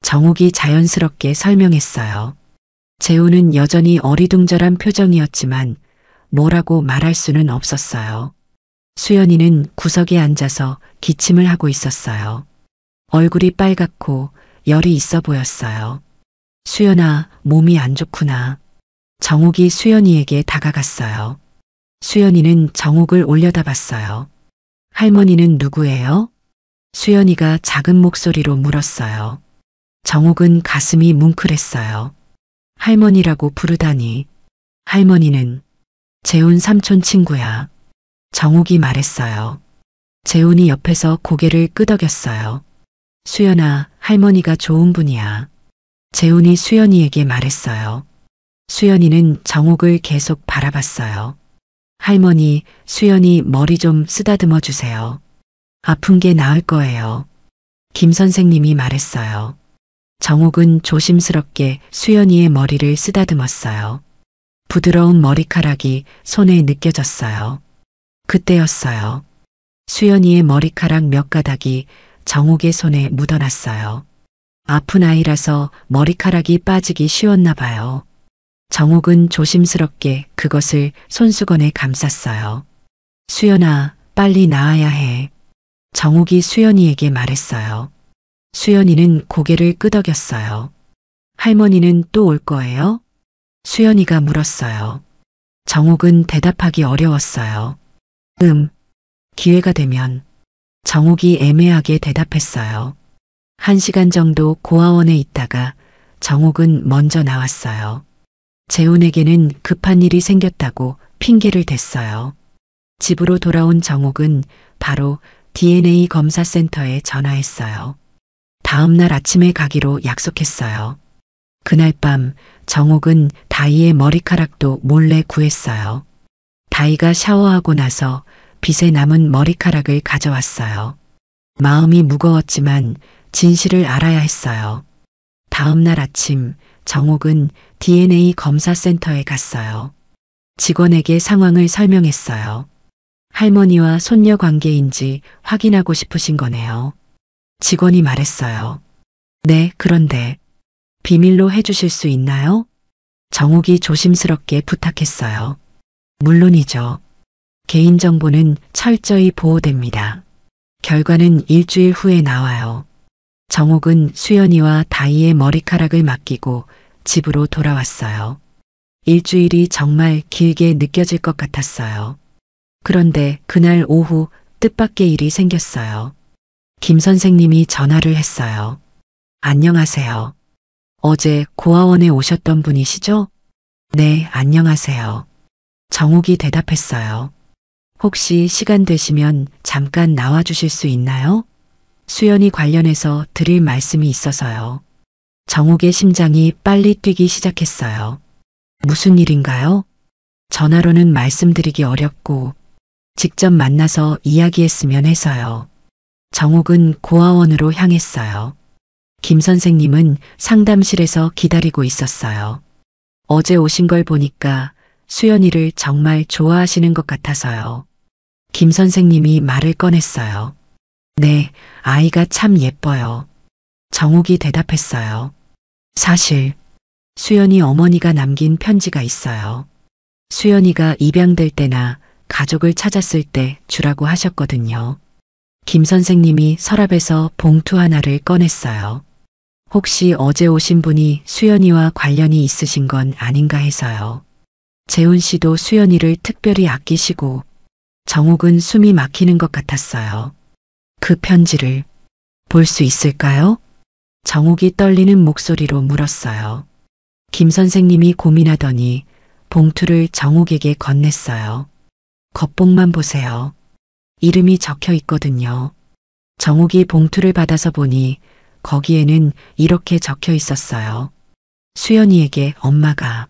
정욱이 자연스럽게 설명했어요. 재훈은 여전히 어리둥절한 표정이었지만 뭐라고 말할 수는 없었어요. 수연이는 구석에 앉아서 기침을 하고 있었어요. 얼굴이 빨갛고 열이 있어 보였어요. 수연아, 몸이 안 좋구나. 정욱이 수연이에게 다가갔어요. 수연이는 정욱을 올려다봤어요. 할머니는 누구예요? 수연이가 작은 목소리로 물었어요. 정욱은 가슴이 뭉클했어요. 할머니라고 부르다니. 할머니는 재훈 삼촌 친구야. 정욱이 말했어요. 재훈이 옆에서 고개를 끄덕였어요. 수연아, 할머니가 좋은 분이야. 재훈이 수연이에게 말했어요. 수연이는 정욱을 계속 바라봤어요. 할머니, 수연이 머리 좀 쓰다듬어 주세요. 아픈 게 나을 거예요. 김 선생님이 말했어요. 정욱은 조심스럽게 수연이의 머리를 쓰다듬었어요. 부드러운 머리카락이 손에 느껴졌어요. 그때였어요. 수연이의 머리카락 몇 가닥이 정욱의 손에 묻어났어요. 아픈 아이라서 머리카락이 빠지기 쉬웠나 봐요. 정욱은 조심스럽게 그것을 손수건에 감쌌어요. 수연아, 빨리 나아야 해. 정욱이 수연이에게 말했어요. 수연이는 고개를 끄덕였어요. 할머니는 또 올 거예요? 수연이가 물었어요. 정욱은 대답하기 어려웠어요. 기회가 되면. 정욱이 애매하게 대답했어요. 1시간 정도 고아원에 있다가 정욱은 먼저 나왔어요. 재훈에게는 급한 일이 생겼다고 핑계를 댔어요. 집으로 돌아온 정욱은 바로 DNA 검사 센터에 전화했어요. 다음 날 아침에 가기로 약속했어요. 그날 밤 정욱은 다이의 머리카락도 몰래 구했어요. 다이가 샤워하고 나서 빗에 남은 머리카락을 가져왔어요. 마음이 무거웠지만 진실을 알아야 했어요. 다음 날 아침 정욱은 DNA 검사 센터에 갔어요. 직원에게 상황을 설명했어요. 할머니와 손녀 관계인지 확인하고 싶으신 거네요. 직원이 말했어요. 네, 그런데 비밀로 해주실 수 있나요? 정욱이 조심스럽게 부탁했어요. 물론이죠. 개인정보는 철저히 보호됩니다. 결과는 일주일 후에 나와요. 정욱은 수연이와 다희의 머리카락을 맡기고 집으로 돌아왔어요. 일주일이 정말 길게 느껴질 것 같았어요. 그런데 그날 오후 뜻밖의 일이 생겼어요. 김 선생님이 전화를 했어요. 안녕하세요. 어제 고아원에 오셨던 분이시죠? 네, 안녕하세요. 정욱이 대답했어요. 혹시 시간 되시면 잠깐 나와 주실 수 있나요? 수연이 관련해서 드릴 말씀이 있어서요. 정욱의 심장이 빨리 뛰기 시작했어요. 무슨 일인가요? 전화로는 말씀드리기 어렵고 직접 만나서 이야기했으면 해서요. 정욱은 고아원으로 향했어요. 김 선생님은 상담실에서 기다리고 있었어요. 어제 오신 걸 보니까 수연이를 정말 좋아하시는 것 같아서요. 김 선생님이 말을 꺼냈어요. 네, 아이가 참 예뻐요. 정욱이 대답했어요. 사실 수연이 어머니가 남긴 편지가 있어요. 수연이가 입양될 때나 가족을 찾았을 때 주라고 하셨거든요. 김 선생님이 서랍에서 봉투 하나를 꺼냈어요. 혹시 어제 오신 분이 수연이와 관련이 있으신 건 아닌가 해서요. 재훈 씨도 수연이를 특별히 아끼시고 정욱은 숨이 막히는 것 같았어요. 그 편지를 볼 수 있을까요? 정욱이 떨리는 목소리로 물었어요. 김 선생님이 고민하더니 봉투를 정욱에게 건넸어요. 겉봉만 보세요. 이름이 적혀 있거든요. 정욱이 봉투를 받아서 보니 거기에는 이렇게 적혀 있었어요. 수연이에게 엄마가.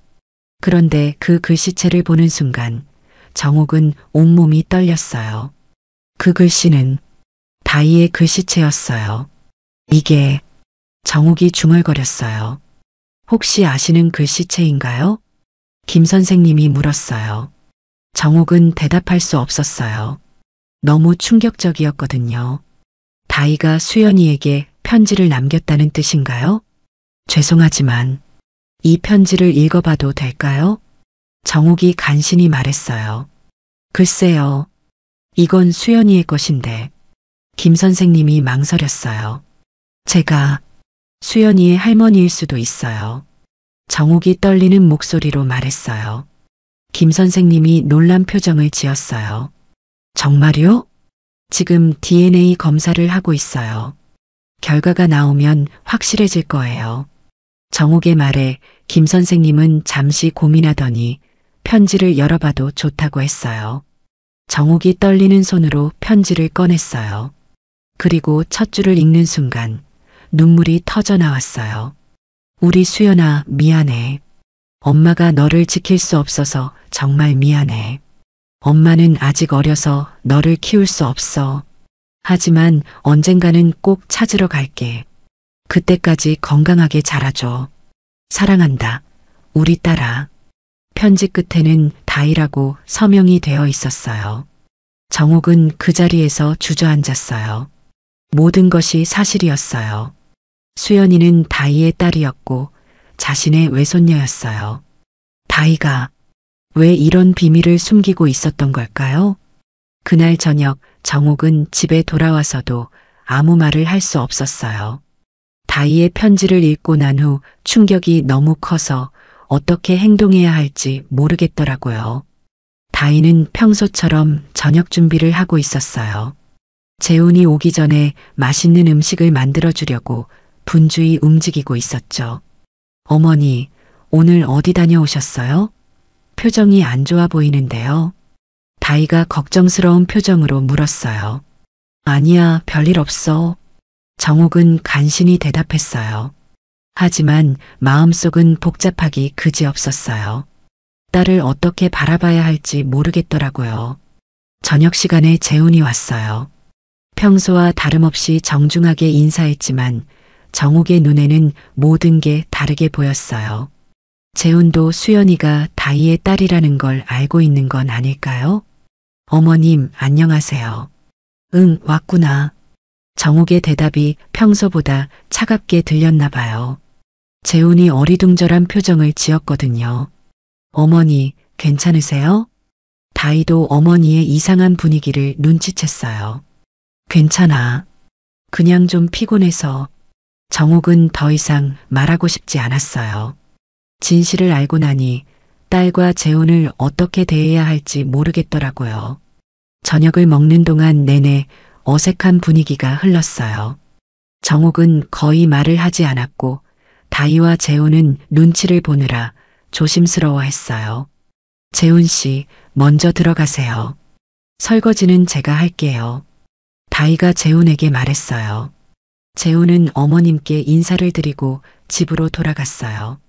그런데 그 글씨체를 보는 순간 정욱은 온몸이 떨렸어요. 그 글씨는 다희의 글씨체였어요. 이게 정욱이 중얼거렸어요. 혹시 아시는 글씨체인가요? 김 선생님이 물었어요. 정욱은 대답할 수 없었어요. 너무 충격적이었거든요. 다희가 수연이에게 편지를 남겼다는 뜻인가요? 죄송하지만 이 편지를 읽어봐도 될까요? 정욱이 간신히 말했어요. 글쎄요. 이건 수연이의 것인데. 김 선생님이 망설였어요. 제가 수연이의 할머니일 수도 있어요. 정욱이 떨리는 목소리로 말했어요. 김 선생님이 놀란 표정을 지었어요. 정말요? 지금 DNA 검사를 하고 있어요. 결과가 나오면 확실해질 거예요. 정욱의 말에 김 선생님은 잠시 고민하더니 편지를 열어봐도 좋다고 했어요. 정욱이 떨리는 손으로 편지를 꺼냈어요. 그리고 첫 줄을 읽는 순간 눈물이 터져 나왔어요. 우리 수연아, 미안해. 엄마가 너를 지킬 수 없어서 정말 미안해. 엄마는 아직 어려서 너를 키울 수 없어. 하지만 언젠가는 꼭 찾으러 갈게. 그때까지 건강하게 자라줘. 사랑한다. 우리 딸아. 편지 끝에는 다희라고 서명이 되어 있었어요. 정욱은 그 자리에서 주저앉았어요. 모든 것이 사실이었어요. 수연이는 다희의 딸이었고 자신의 외손녀였어요. 다희가 왜 이런 비밀을 숨기고 있었던 걸까요? 그날 저녁 정욱은 집에 돌아와서도 아무 말을 할 수 없었어요. 다희의 편지를 읽고 난 후 충격이 너무 커서 어떻게 행동해야 할지 모르겠더라고요. 다희는 평소처럼 저녁 준비를 하고 있었어요. 재훈이 오기 전에 맛있는 음식을 만들어 주려고 분주히 움직이고 있었죠. 어머니, 오늘 어디 다녀오셨어요? 표정이 안 좋아 보이는데요. 다희가 걱정스러운 표정으로 물었어요. 아니야, 별일 없어. 정욱은 간신히 대답했어요. 하지만 마음속은 복잡하기 그지없었어요. 딸을 어떻게 바라봐야 할지 모르겠더라고요. 저녁 시간에 재훈이 왔어요. 평소와 다름없이 정중하게 인사했지만 정욱의 눈에는 모든 게 다르게 보였어요. 재훈도 수연이가 다희의 딸이라는 걸 알고 있는 건 아닐까요? 어머님, 안녕하세요. 응, 왔구나. 정욱의 대답이 평소보다 차갑게 들렸나 봐요. 재훈이 어리둥절한 표정을 지었거든요. 어머니, 괜찮으세요? 다희도 어머니의 이상한 분위기를 눈치챘어요. 괜찮아. 그냥 좀 피곤해서. 정욱은 더 이상 말하고 싶지 않았어요. 진실을 알고 나니 딸과 재훈을 어떻게 대해야 할지 모르겠더라고요. 저녁을 먹는 동안 내내 어색한 분위기가 흘렀어요. 정욱은 거의 말을 하지 않았고 다희와 재훈은 눈치를 보느라 조심스러워했어요. 재훈 씨, 먼저 들어가세요. 설거지는 제가 할게요. 다희가 재훈에게 말했어요. 재훈은 어머님께 인사를 드리고 집으로 돌아갔어요.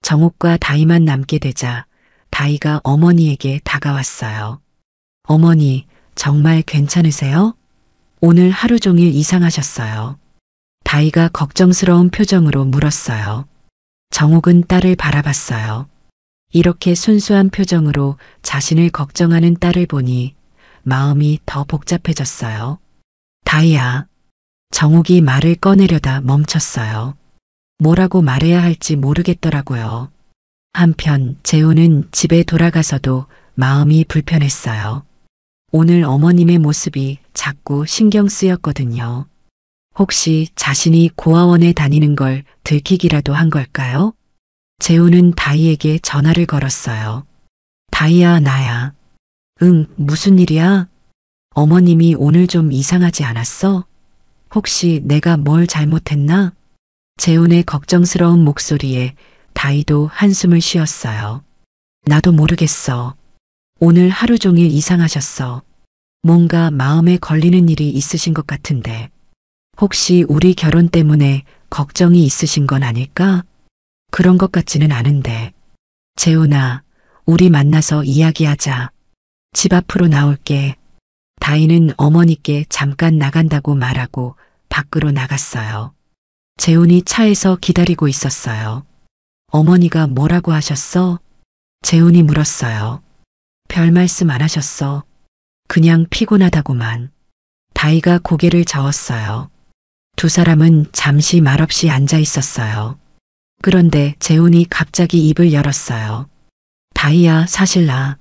정욱과 다희만 남게 되자 다희가 어머니에게 다가왔어요. 어머니, 정말 괜찮으세요? 오늘 하루 종일 이상하셨어요. 다희가 걱정스러운 표정으로 물었어요. 정욱은 딸을 바라봤어요. 이렇게 순수한 표정으로 자신을 걱정하는 딸을 보니 마음이 더 복잡해졌어요. 다희야. 정욱이 말을 꺼내려다 멈췄어요. 뭐라고 말해야 할지 모르겠더라고요. 한편 재훈은 집에 돌아가서도 마음이 불편했어요. 오늘 어머님의 모습이 자꾸 신경 쓰였거든요. 혹시 자신이 고아원에 다니는 걸 들키기라도 한 걸까요? 재훈은 다희에게 전화를 걸었어요. 다희야, 나야. 응, 무슨 일이야? 어머님이 오늘 좀 이상하지 않았어? 혹시 내가 뭘 잘못했나? 재훈의 걱정스러운 목소리에 다희도 한숨을 쉬었어요. 나도 모르겠어. 오늘 하루 종일 이상하셨어. 뭔가 마음에 걸리는 일이 있으신 것 같은데. 혹시 우리 결혼 때문에 걱정이 있으신 건 아닐까? 그런 것 같지는 않은데. 재훈아, 우리 만나서 이야기하자. 집 앞으로 나올게. 다희는 어머니께 잠깐 나간다고 말하고 밖으로 나갔어요. 재훈이 차에서 기다리고 있었어요. 어머니가 뭐라고 하셨어? 재훈이 물었어요. 별 말씀 안 하셨어. 그냥 피곤하다고만. 다희가 고개를 저었어요. 두 사람은 잠시 말없이 앉아 있었어요. 그런데 재훈이 갑자기 입을 열었어요. 다희야, 사실 나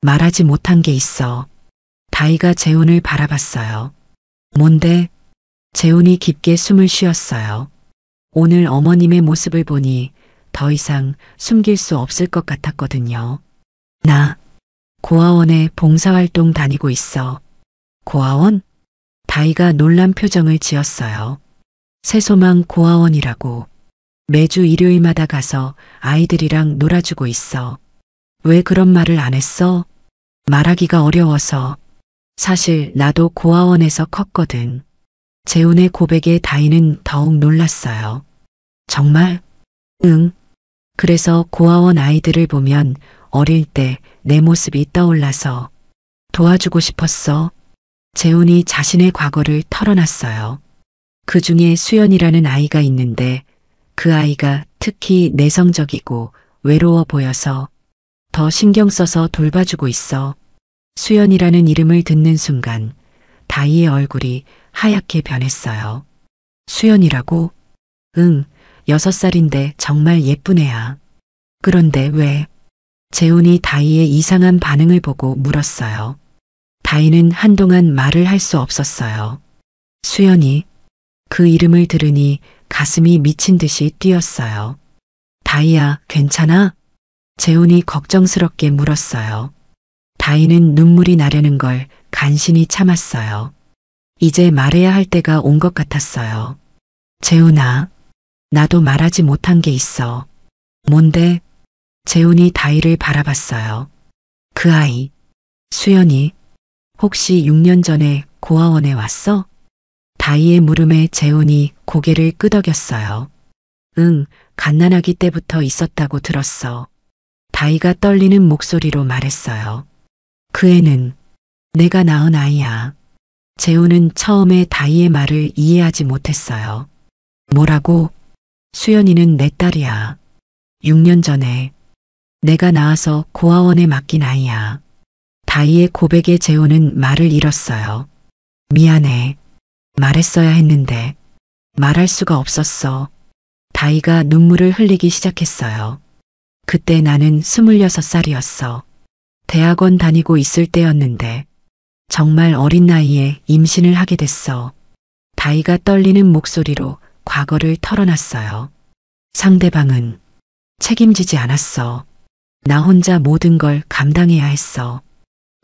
말하지 못한 게 있어. 다희가 재훈을 바라봤어요. 뭔데? 재훈이 깊게 숨을 쉬었어요. 오늘 어머님의 모습을 보니 더 이상 숨길 수 없을 것 같았거든요. 나 고아원에 봉사활동 다니고 있어. 고아원? 다희가 놀란 표정을 지었어요. 새소망 고아원이라고. 매주 일요일마다 가서 아이들이랑 놀아주고 있어. 왜 그런 말을 안 했어? 말하기가 어려워서. 사실 나도 고아원에서 컸거든. 재훈의 고백에 다희는 더욱 놀랐어요. 정말? 응. 그래서 고아원 아이들을 보면 어릴 때 내 모습이 떠올라서 도와주고 싶었어. 재훈이 자신의 과거를 털어놨어요. 그 중에 수연이라는 아이가 있는데 그 아이가 특히 내성적이고 외로워 보여서 더 신경 써서 돌봐주고 있어. 수연이라는 이름을 듣는 순간 다희의 얼굴이 하얗게 변했어요. 수연이라고? 응, 6살인데 정말 예쁜 애야. 그런데 왜? 재훈이 다희의 이상한 반응을 보고 물었어요. 다희는 한동안 말을 할 수 없었어요. 수연이, 그 이름을 들으니 가슴이 미친 듯이 뛰었어요. 다희야, 괜찮아? 재훈이 걱정스럽게 물었어요. 다희는 눈물이 나려는 걸 간신히 참았어요. 이제 말해야 할 때가 온 것 같았어요. 재훈아, 나도 말하지 못한 게 있어. 뭔데? 재훈이 다희를 바라봤어요. 그 아이, 수연이, 혹시 6년 전에 고아원에 왔어? 다희의 물음에 재훈이 고개를 끄덕였어요. 응, 갓난아기 때부터 있었다고 들었어. 다희가 떨리는 목소리로 말했어요. 그 애는 내가 낳은 아이야. 재훈은 처음에 다희의 말을 이해하지 못했어요. 뭐라고? 수연이는 내 딸이야. 6년 전에 내가 낳아서 고아원에 맡긴 아이야. 다희의 고백에 재훈은 말을 잃었어요. 미안해. 말했어야 했는데 말할 수가 없었어. 다이가 눈물을 흘리기 시작했어요. 그때 나는 26살이었어. 대학원 다니고 있을 때였는데 정말 어린 나이에 임신을 하게 됐어. 다이가 떨리는 목소리로 과거를 털어놨어요. 상대방은 책임지지 않았어. 나 혼자 모든 걸 감당해야 했어.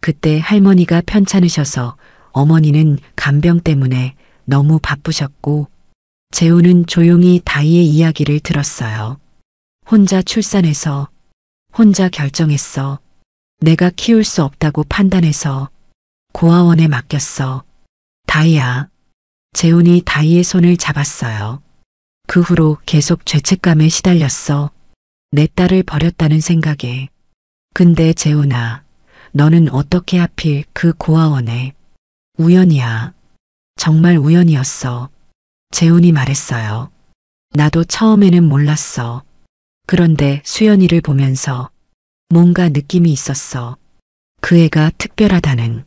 그때 할머니가 편찮으셔서 어머니는 간병 때문에 너무 바쁘셨고 재우는 조용히 다이의 이야기를 들었어요. 혼자 출산해서 혼자 결정했어. 내가 키울 수 없다고 판단해서 고아원에 맡겼어. 다이야. 재훈이 다이의 손을 잡았어요. 그 후로 계속 죄책감에 시달렸어. 내 딸을 버렸다는 생각에. 근데 재훈아, 너는 어떻게 하필 그 고아원에. 우연이야. 정말 우연이었어. 재훈이 말했어요. 나도 처음에는 몰랐어. 그런데 수연이를 보면서 뭔가 느낌이 있었어. 그 애가 특별하다는.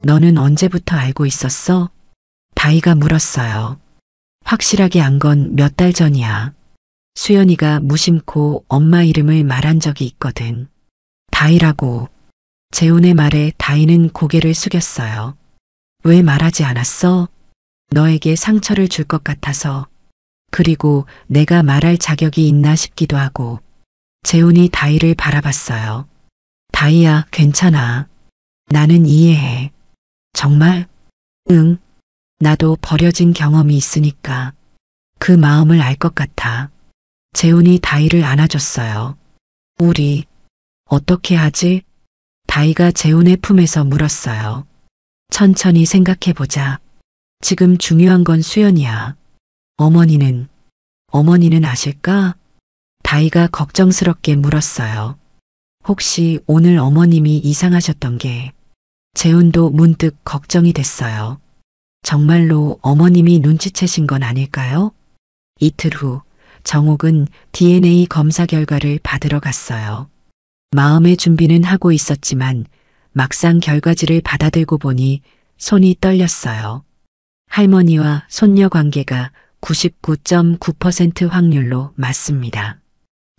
너는 언제부터 알고 있었어? 다이가 물었어요. 확실하게 안 건 몇 달 전이야. 수연이가 무심코 엄마 이름을 말한 적이 있거든. 다이라고. 재훈의 말에 다이는 고개를 숙였어요. 왜 말하지 않았어? 너에게 상처를 줄 것 같아서. 그리고 내가 말할 자격이 있나 싶기도 하고. 재훈이 다이를 바라봤어요. 다이야, 괜찮아. 나는 이해해. 정말? 응. 나도 버려진 경험이 있으니까. 그 마음을 알 것 같아. 재훈이 다이를 안아줬어요. 우리 어떻게 하지? 다이가 재훈의 품에서 물었어요. 천천히 생각해보자. 지금 중요한 건 수연이야. 어머니는 아실까? 다이가 걱정스럽게 물었어요. 혹시 오늘 어머님이 이상하셨던 게. 재훈도 문득 걱정이 됐어요. 정말로 어머님이 눈치채신 건 아닐까요? 이틀 후 정옥은 DNA 검사 결과를 받으러 갔어요. 마음의 준비는 하고 있었지만 막상 결과지를 받아들고 보니 손이 떨렸어요. 할머니와 손녀 관계가 99.9% 확률로 맞습니다.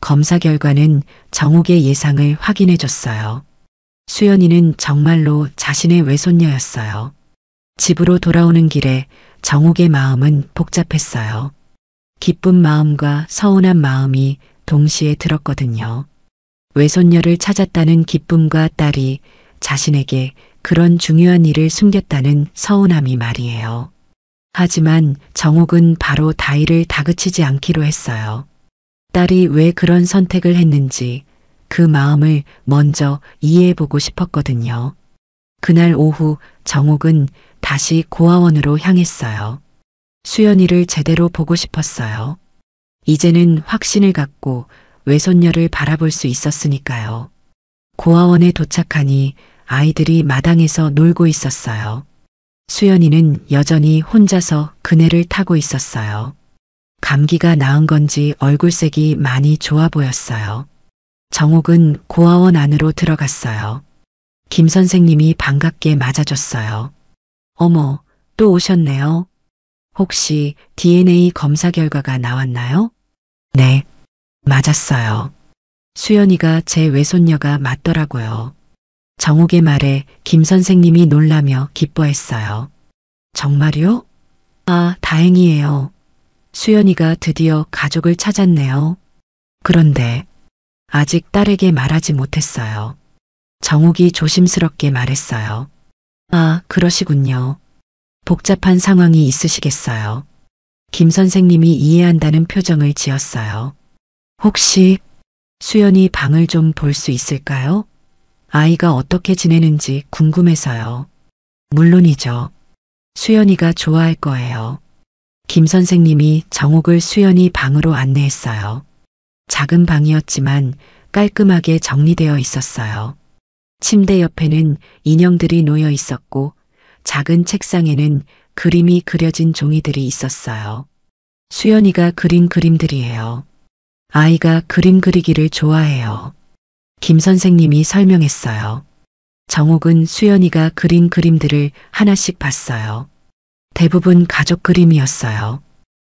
검사 결과는 정옥의 예상을 확인해 줬어요. 수연이는 정말로 자신의 외손녀였어요. 집으로 돌아오는 길에 정옥의 마음은 복잡했어요. 기쁜 마음과 서운한 마음이 동시에 들었거든요. 외손녀를 찾았다는 기쁨과 딸이 자신에게 그런 중요한 일을 숨겼다는 서운함이 말이에요. 하지만 정옥은 바로 다이를 다그치지 않기로 했어요. 딸이 왜 그런 선택을 했는지 그 마음을 먼저 이해해보고 싶었거든요. 그날 오후 정옥은 다시 고아원으로 향했어요. 수연이를 제대로 보고 싶었어요. 이제는 확신을 갖고 외손녀를 바라볼 수 있었으니까요. 고아원에 도착하니 아이들이 마당에서 놀고 있었어요. 수연이는 여전히 혼자서 그네를 타고 있었어요. 감기가 나은 건지 얼굴색이 많이 좋아 보였어요. 정옥은 고아원 안으로 들어갔어요. 김 선생님이 반갑게 맞아줬어요. 어머, 또 오셨네요. 혹시 DNA 검사 결과가 나왔나요? 네, 맞았어요. 수연이가 제 외손녀가 맞더라고요. 정옥의 말에 김 선생님이 놀라며 기뻐했어요. 정말요? 아, 다행이에요. 수연이가 드디어 가족을 찾았네요. 그런데 아직 딸에게 말하지 못했어요. 정옥이 조심스럽게 말했어요. 아, 그러시군요. 복잡한 상황이 있으시겠어요. 김 선생님이 이해한다는 표정을 지었어요. 혹시 수연이 방을 좀 볼 수 있을까요? 아이가 어떻게 지내는지 궁금해서요. 물론이죠. 수연이가 좋아할 거예요. 김 선생님이 정옥을 수연이 방으로 안내했어요. 작은 방이었지만 깔끔하게 정리되어 있었어요. 침대 옆에는 인형들이 놓여 있었고 작은 책상에는 그림이 그려진 종이들이 있었어요. 수연이가 그린 그림들이에요. 아이가 그림 그리기를 좋아해요. 김 선생님이 설명했어요. 정옥은 수연이가 그린 그림들을 하나씩 봤어요. 대부분 가족 그림이었어요.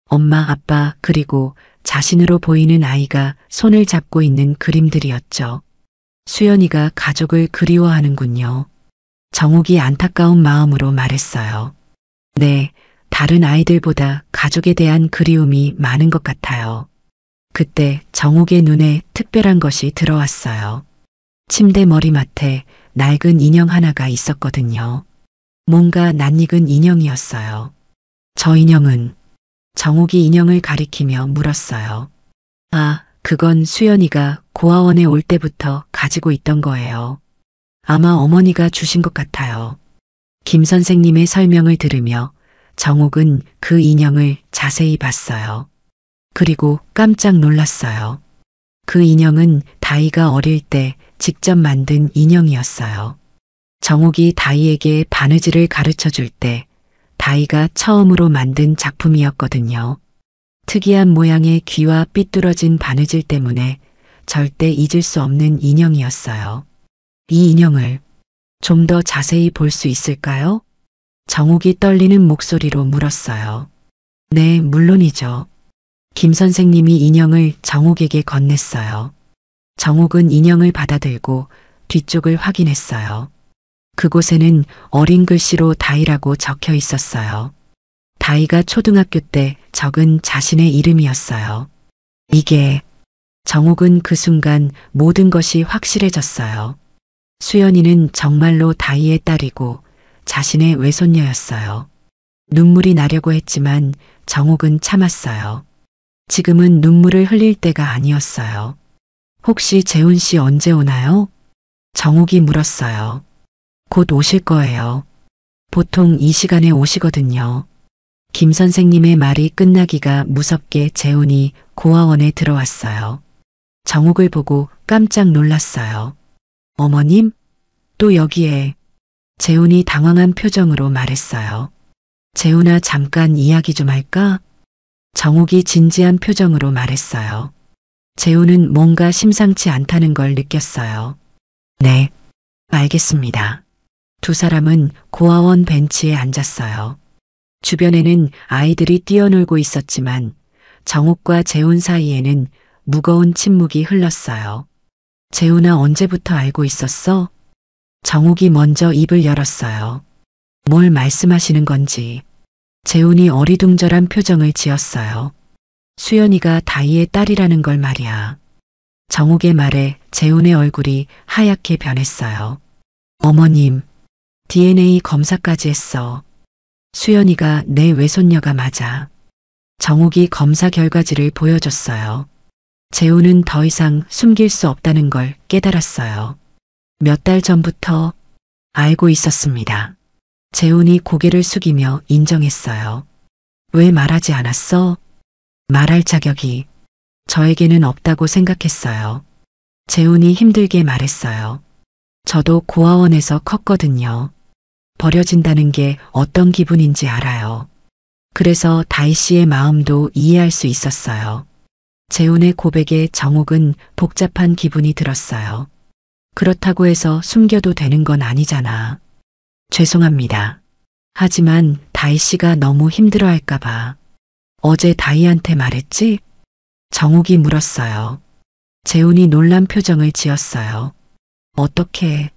엄마, 아빠, 그리고 자신으로 보이는 아이가 손을 잡고 있는 그림들이었죠. 수연이가 가족을 그리워하는군요. 정옥이 안타까운 마음으로 말했어요. 네, 다른 아이들보다 가족에 대한 그리움이 많은 것 같아요. 그때 정옥의 눈에 특별한 것이 들어왔어요. 침대 머리맡에 낡은 인형 하나가 있었거든요. 뭔가 낯익은 인형이었어요. 저 인형은? 정옥이 인형을 가리키며 물었어요. 아, 그건 수연이가 고아원에 올 때부터 가지고 있던 거예요. 아마 어머니가 주신 것 같아요. 김 선생님의 설명을 들으며 정옥은 그 인형을 자세히 봤어요. 그리고 깜짝 놀랐어요. 그 인형은 다이가 어릴 때 직접 만든 인형이었어요. 정옥이 다이에게 바느질을 가르쳐 줄 때 다이가 처음으로 만든 작품이었거든요. 특이한 모양의 귀와 삐뚤어진 바느질 때문에 절대 잊을 수 없는 인형이었어요. 이 인형을 좀 더 자세히 볼 수 있을까요? 정옥이 떨리는 목소리로 물었어요. 네, 물론이죠. 김 선생님이 인형을 정옥에게 건넸어요. 정옥은 인형을 받아들고 뒤쪽을 확인했어요. 그곳에는 어린 글씨로 다이라고 적혀 있었어요. 다이가 초등학교 때 적은 자신의 이름이었어요. 이게, 정옥은 그 순간 모든 것이 확실해졌어요. 수연이는 정말로 다이의 딸이고 자신의 외손녀였어요. 눈물이 나려고 했지만 정옥은 참았어요. 지금은 눈물을 흘릴 때가 아니었어요. 혹시 재훈 씨 언제 오나요? 정옥이 물었어요. 곧 오실 거예요. 보통 이 시간에 오시거든요. 김 선생님의 말이 끝나기가 무섭게 재훈이 고아원에 들어왔어요. 정옥을 보고 깜짝 놀랐어요. 어머님? 또 여기에. 재훈이 당황한 표정으로 말했어요. 재훈아, 잠깐 이야기 좀 할까? 정옥이 진지한 표정으로 말했어요. 재훈은 뭔가 심상치 않다는 걸 느꼈어요. 네, 알겠습니다. 두 사람은 고아원 벤치에 앉았어요. 주변에는 아이들이 뛰어놀고 있었지만 정옥과 재훈 사이에는 무거운 침묵이 흘렀어요. 재훈아, 언제부터 알고 있었어? 정옥이 먼저 입을 열었어요. 뭘 말씀하시는 건지. 재훈이 어리둥절한 표정을 지었어요. 수연이가 다이의 딸이라는 걸 말이야. 정옥의 말에 재훈의 얼굴이 하얗게 변했어요. 어머님, DNA 검사까지 했어. 수연이가 내 외손녀가 맞아. 정옥이 검사 결과지를 보여줬어요. 재훈은 더 이상 숨길 수 없다는 걸 깨달았어요. 몇 달 전부터 알고 있었습니다. 재훈이 고개를 숙이며 인정했어요. 왜 말하지 않았어? 말할 자격이 저에게는 없다고 생각했어요. 재훈이 힘들게 말했어요. 저도 고아원에서 컸거든요. 버려진다는 게 어떤 기분인지 알아요. 그래서 다이 씨의 마음도 이해할 수 있었어요. 재훈의 고백에 정옥은 복잡한 기분이 들었어요. 그렇다고 해서 숨겨도 되는 건 아니잖아. 죄송합니다. 하지만 다이 씨가 너무 힘들어할까봐. 어제 다이한테 말했지? 정옥이 물었어요. 재훈이 놀란 표정을 지었어요. 어떻게?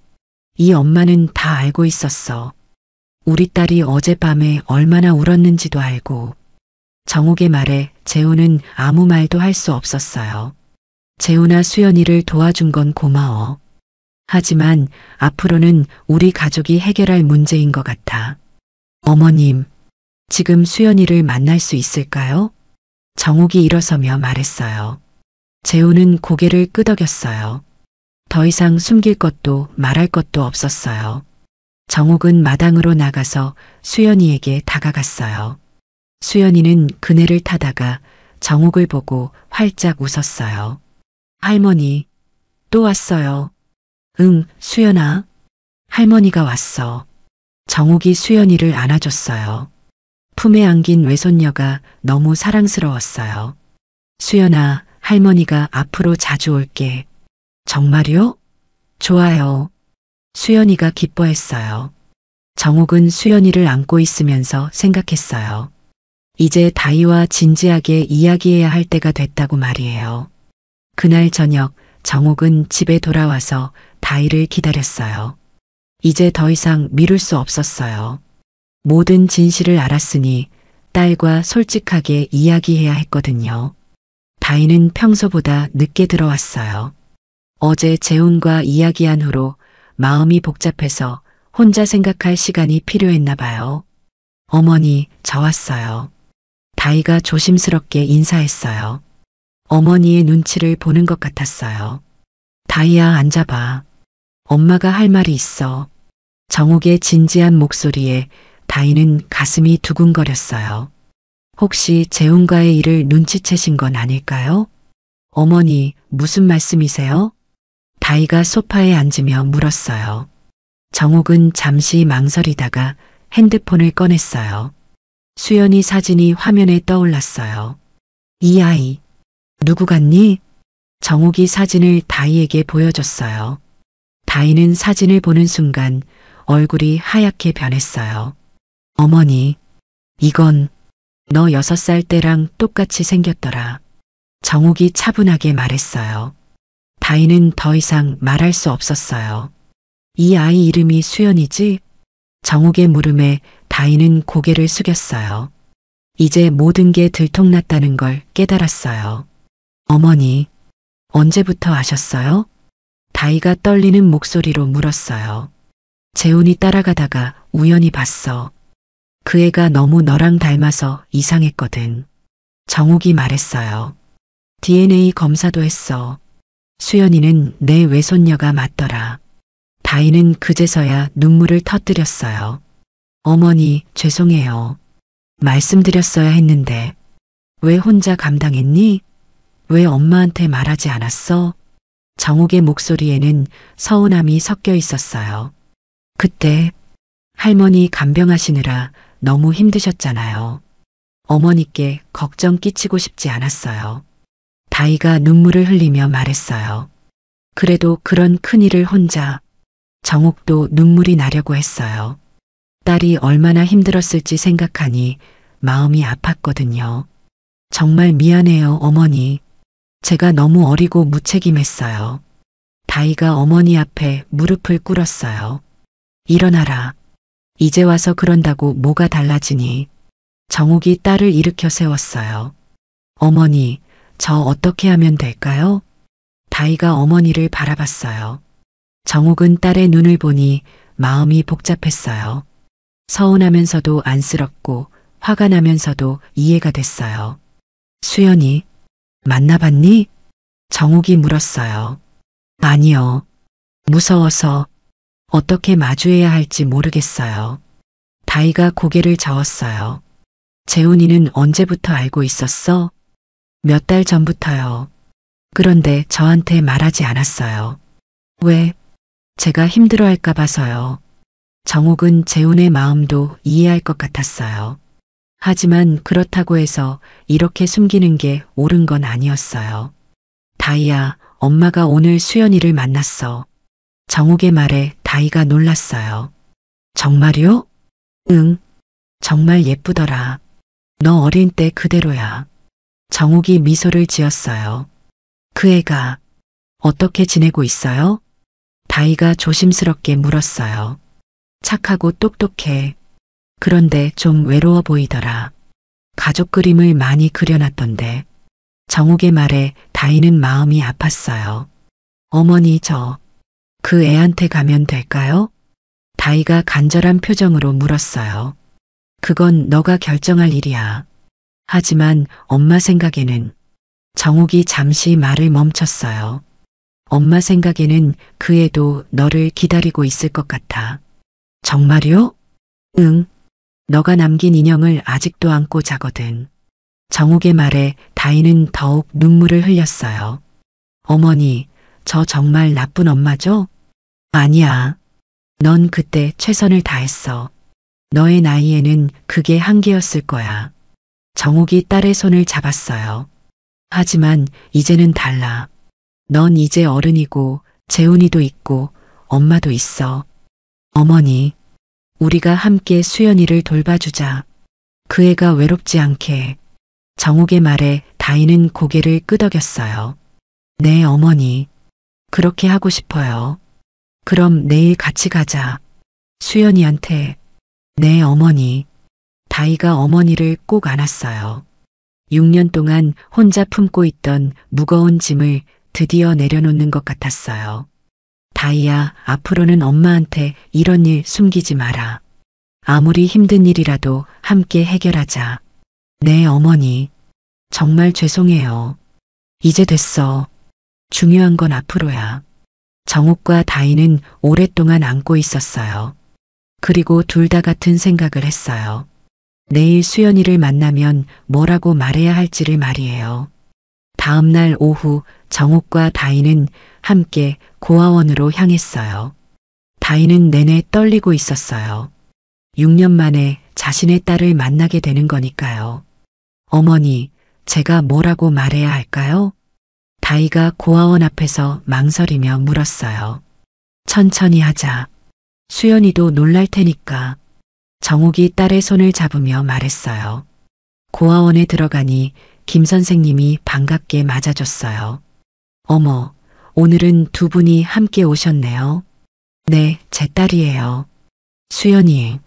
이 엄마는 다 알고 있었어. 우리 딸이 어젯밤에 얼마나 울었는지도 알고. 정옥의 말에 재훈은 아무 말도 할 수 없었어요. 재훈아, 수연이를 도와준 건 고마워. 하지만 앞으로는 우리 가족이 해결할 문제인 것 같아. 어머님, 지금 수연이를 만날 수 있을까요? 정옥이 일어서며 말했어요. 재훈은 고개를 끄덕였어요. 더 이상 숨길 것도 말할 것도 없었어요. 정옥은 마당으로 나가서 수연이에게 다가갔어요. 수연이는 그네를 타다가 정옥을 보고 활짝 웃었어요. 할머니, 또 왔어요. 응, 수연아. 할머니가 왔어. 정옥이 수연이를 안아줬어요. 품에 안긴 외손녀가 너무 사랑스러웠어요. 수연아, 할머니가 앞으로 자주 올게. 정말요? 좋아요. 수연이가 기뻐했어요. 정옥은 수연이를 안고 있으면서 생각했어요. 이제 다희와 진지하게 이야기해야 할 때가 됐다고 말이에요. 그날 저녁 정옥은 집에 돌아와서 다희를 기다렸어요. 이제 더 이상 미룰 수 없었어요. 모든 진실을 알았으니 딸과 솔직하게 이야기해야 했거든요. 다희는 평소보다 늦게 들어왔어요. 어제 재훈과 이야기한 후로 마음이 복잡해서 혼자 생각할 시간이 필요했나 봐요. 어머니, 저 왔어요. 다희가 조심스럽게 인사했어요. 어머니의 눈치를 보는 것 같았어요. 다희야, 앉아봐. 엄마가 할 말이 있어. 정옥의 진지한 목소리에 다희는 가슴이 두근거렸어요. 혹시 재훈과의 일을 눈치채신 건 아닐까요? 어머니, 무슨 말씀이세요? 다희가 소파에 앉으며 물었어요. 정옥은 잠시 망설이다가 핸드폰을 꺼냈어요. 수연이 사진이 화면에 떠올랐어요. 이 아이, 누구 같니? 정옥이 사진을 다희에게 보여줬어요. 다희는 사진을 보는 순간 얼굴이 하얗게 변했어요. 어머니, 이건 너 6살 때랑 똑같이 생겼더라. 정옥이 차분하게 말했어요. 다희는 더 이상 말할 수 없었어요. 이 아이 이름이 수연이지? 정옥의 물음에 다희는 고개를 숙였어요. 이제 모든 게 들통났다는 걸 깨달았어요. 어머니, 언제부터 아셨어요? 다희가 떨리는 목소리로 물었어요. 재훈이 따라가다가 우연히 봤어. 그 애가 너무 너랑 닮아서 이상했거든. 정옥이 말했어요. DNA 검사도 했어. 수연이는 내 외손녀가 맞더라. 다희는 그제서야 눈물을 터뜨렸어요. 어머니, 죄송해요. 말씀드렸어야 했는데 왜 혼자 감당했니? 왜 엄마한테 말하지 않았어? 정옥의 목소리에는 서운함이 섞여 있었어요. 그때 할머니 간병하시느라 너무 힘드셨잖아요. 어머니께 걱정 끼치고 싶지 않았어요. 다희가 눈물을 흘리며 말했어요. 그래도 그런 큰일을 혼자. 정옥도 눈물이 나려고 했어요. 딸이 얼마나 힘들었을지 생각하니 마음이 아팠거든요. 정말 미안해요, 어머니. 제가 너무 어리고 무책임했어요. 다희가 어머니 앞에 무릎을 꿇었어요. 일어나라. 이제 와서 그런다고 뭐가 달라지니? 정옥이 딸을 일으켜 세웠어요. 어머니, 저 어떻게 하면 될까요? 다희가 어머니를 바라봤어요. 정옥은 딸의 눈을 보니 마음이 복잡했어요. 서운하면서도 안쓰럽고 화가 나면서도 이해가 됐어요. 수연이 만나봤니? 정옥이 물었어요. 아니요. 무서워서 어떻게 마주해야 할지 모르겠어요. 다희가 고개를 저었어요. 재훈이는 언제부터 알고 있었어? 몇 달 전부터요. 그런데 저한테 말하지 않았어요. 왜? 제가 힘들어할까 봐서요. 정옥은 재훈의 마음도 이해할 것 같았어요. 하지만 그렇다고 해서 이렇게 숨기는 게 옳은 건 아니었어요. 다희야, 엄마가 오늘 수연이를 만났어. 정옥의 말에 다희가 놀랐어요. 정말요? 응, 정말 예쁘더라. 너 어린 때 그대로야. 정옥이 미소를 지었어요. 그 애가 어떻게 지내고 있어요? 다희가 조심스럽게 물었어요. 착하고 똑똑해. 그런데 좀 외로워 보이더라. 가족 그림을 많이 그려놨던데. 정옥의 말에 다희는 마음이 아팠어요. 어머니, 그 애한테 가면 될까요? 다희가 간절한 표정으로 물었어요. 그건 너가 결정할 일이야. 하지만 엄마 생각에는. 정옥이 잠시 말을 멈췄어요. 엄마 생각에는 그 애도 너를 기다리고 있을 것 같아. 정말요? 응. 너가 남긴 인형을 아직도 안고 자거든. 정옥의 말에 다희는 더욱 눈물을 흘렸어요. 어머니, 저 정말 나쁜 엄마죠? 아니야. 넌 그때 최선을 다했어. 너의 나이에는 그게 한계였을 거야. 정옥이 딸의 손을 잡았어요. 하지만 이제는 달라. 넌 이제 어른이고 재훈이도 있고 엄마도 있어. 어머니, 우리가 함께 수연이를 돌봐주자. 그 애가 외롭지 않게. 정옥의 말에 다희는 고개를 끄덕였어요. 네, 어머니. 그렇게 하고 싶어요. 그럼 내일 같이 가자. 수연이한테. 네, 어머니. 다희가 어머니를 꼭 안았어요. 6년 동안 혼자 품고 있던 무거운 짐을 드디어 내려놓는 것 같았어요. 다희야, 앞으로는 엄마한테 이런 일 숨기지 마라. 아무리 힘든 일이라도 함께 해결하자. 네, 어머니. 정말 죄송해요. 이제 됐어. 중요한 건 앞으로야. 정옥과 다희는 오랫동안 안고 있었어요. 그리고 둘 다 같은 생각을 했어요. 내일 수연이를 만나면 뭐라고 말해야 할지를 말이에요. 다음 날 오후 정옥과 다희는 함께 고아원으로 향했어요. 다희는 내내 떨리고 있었어요. 6년 만에 자신의 딸을 만나게 되는 거니까요. 어머니, 제가 뭐라고 말해야 할까요? 다희가 고아원 앞에서 망설이며 물었어요. 천천히 하자. 수연이도 놀랄 테니까. 정옥이 딸의 손을 잡으며 말했어요. 고아원에 들어가니 김 선생님이 반갑게 맞아줬어요. 어머, 오늘은 두 분이 함께 오셨네요. 네, 제 딸이에요. 수연이,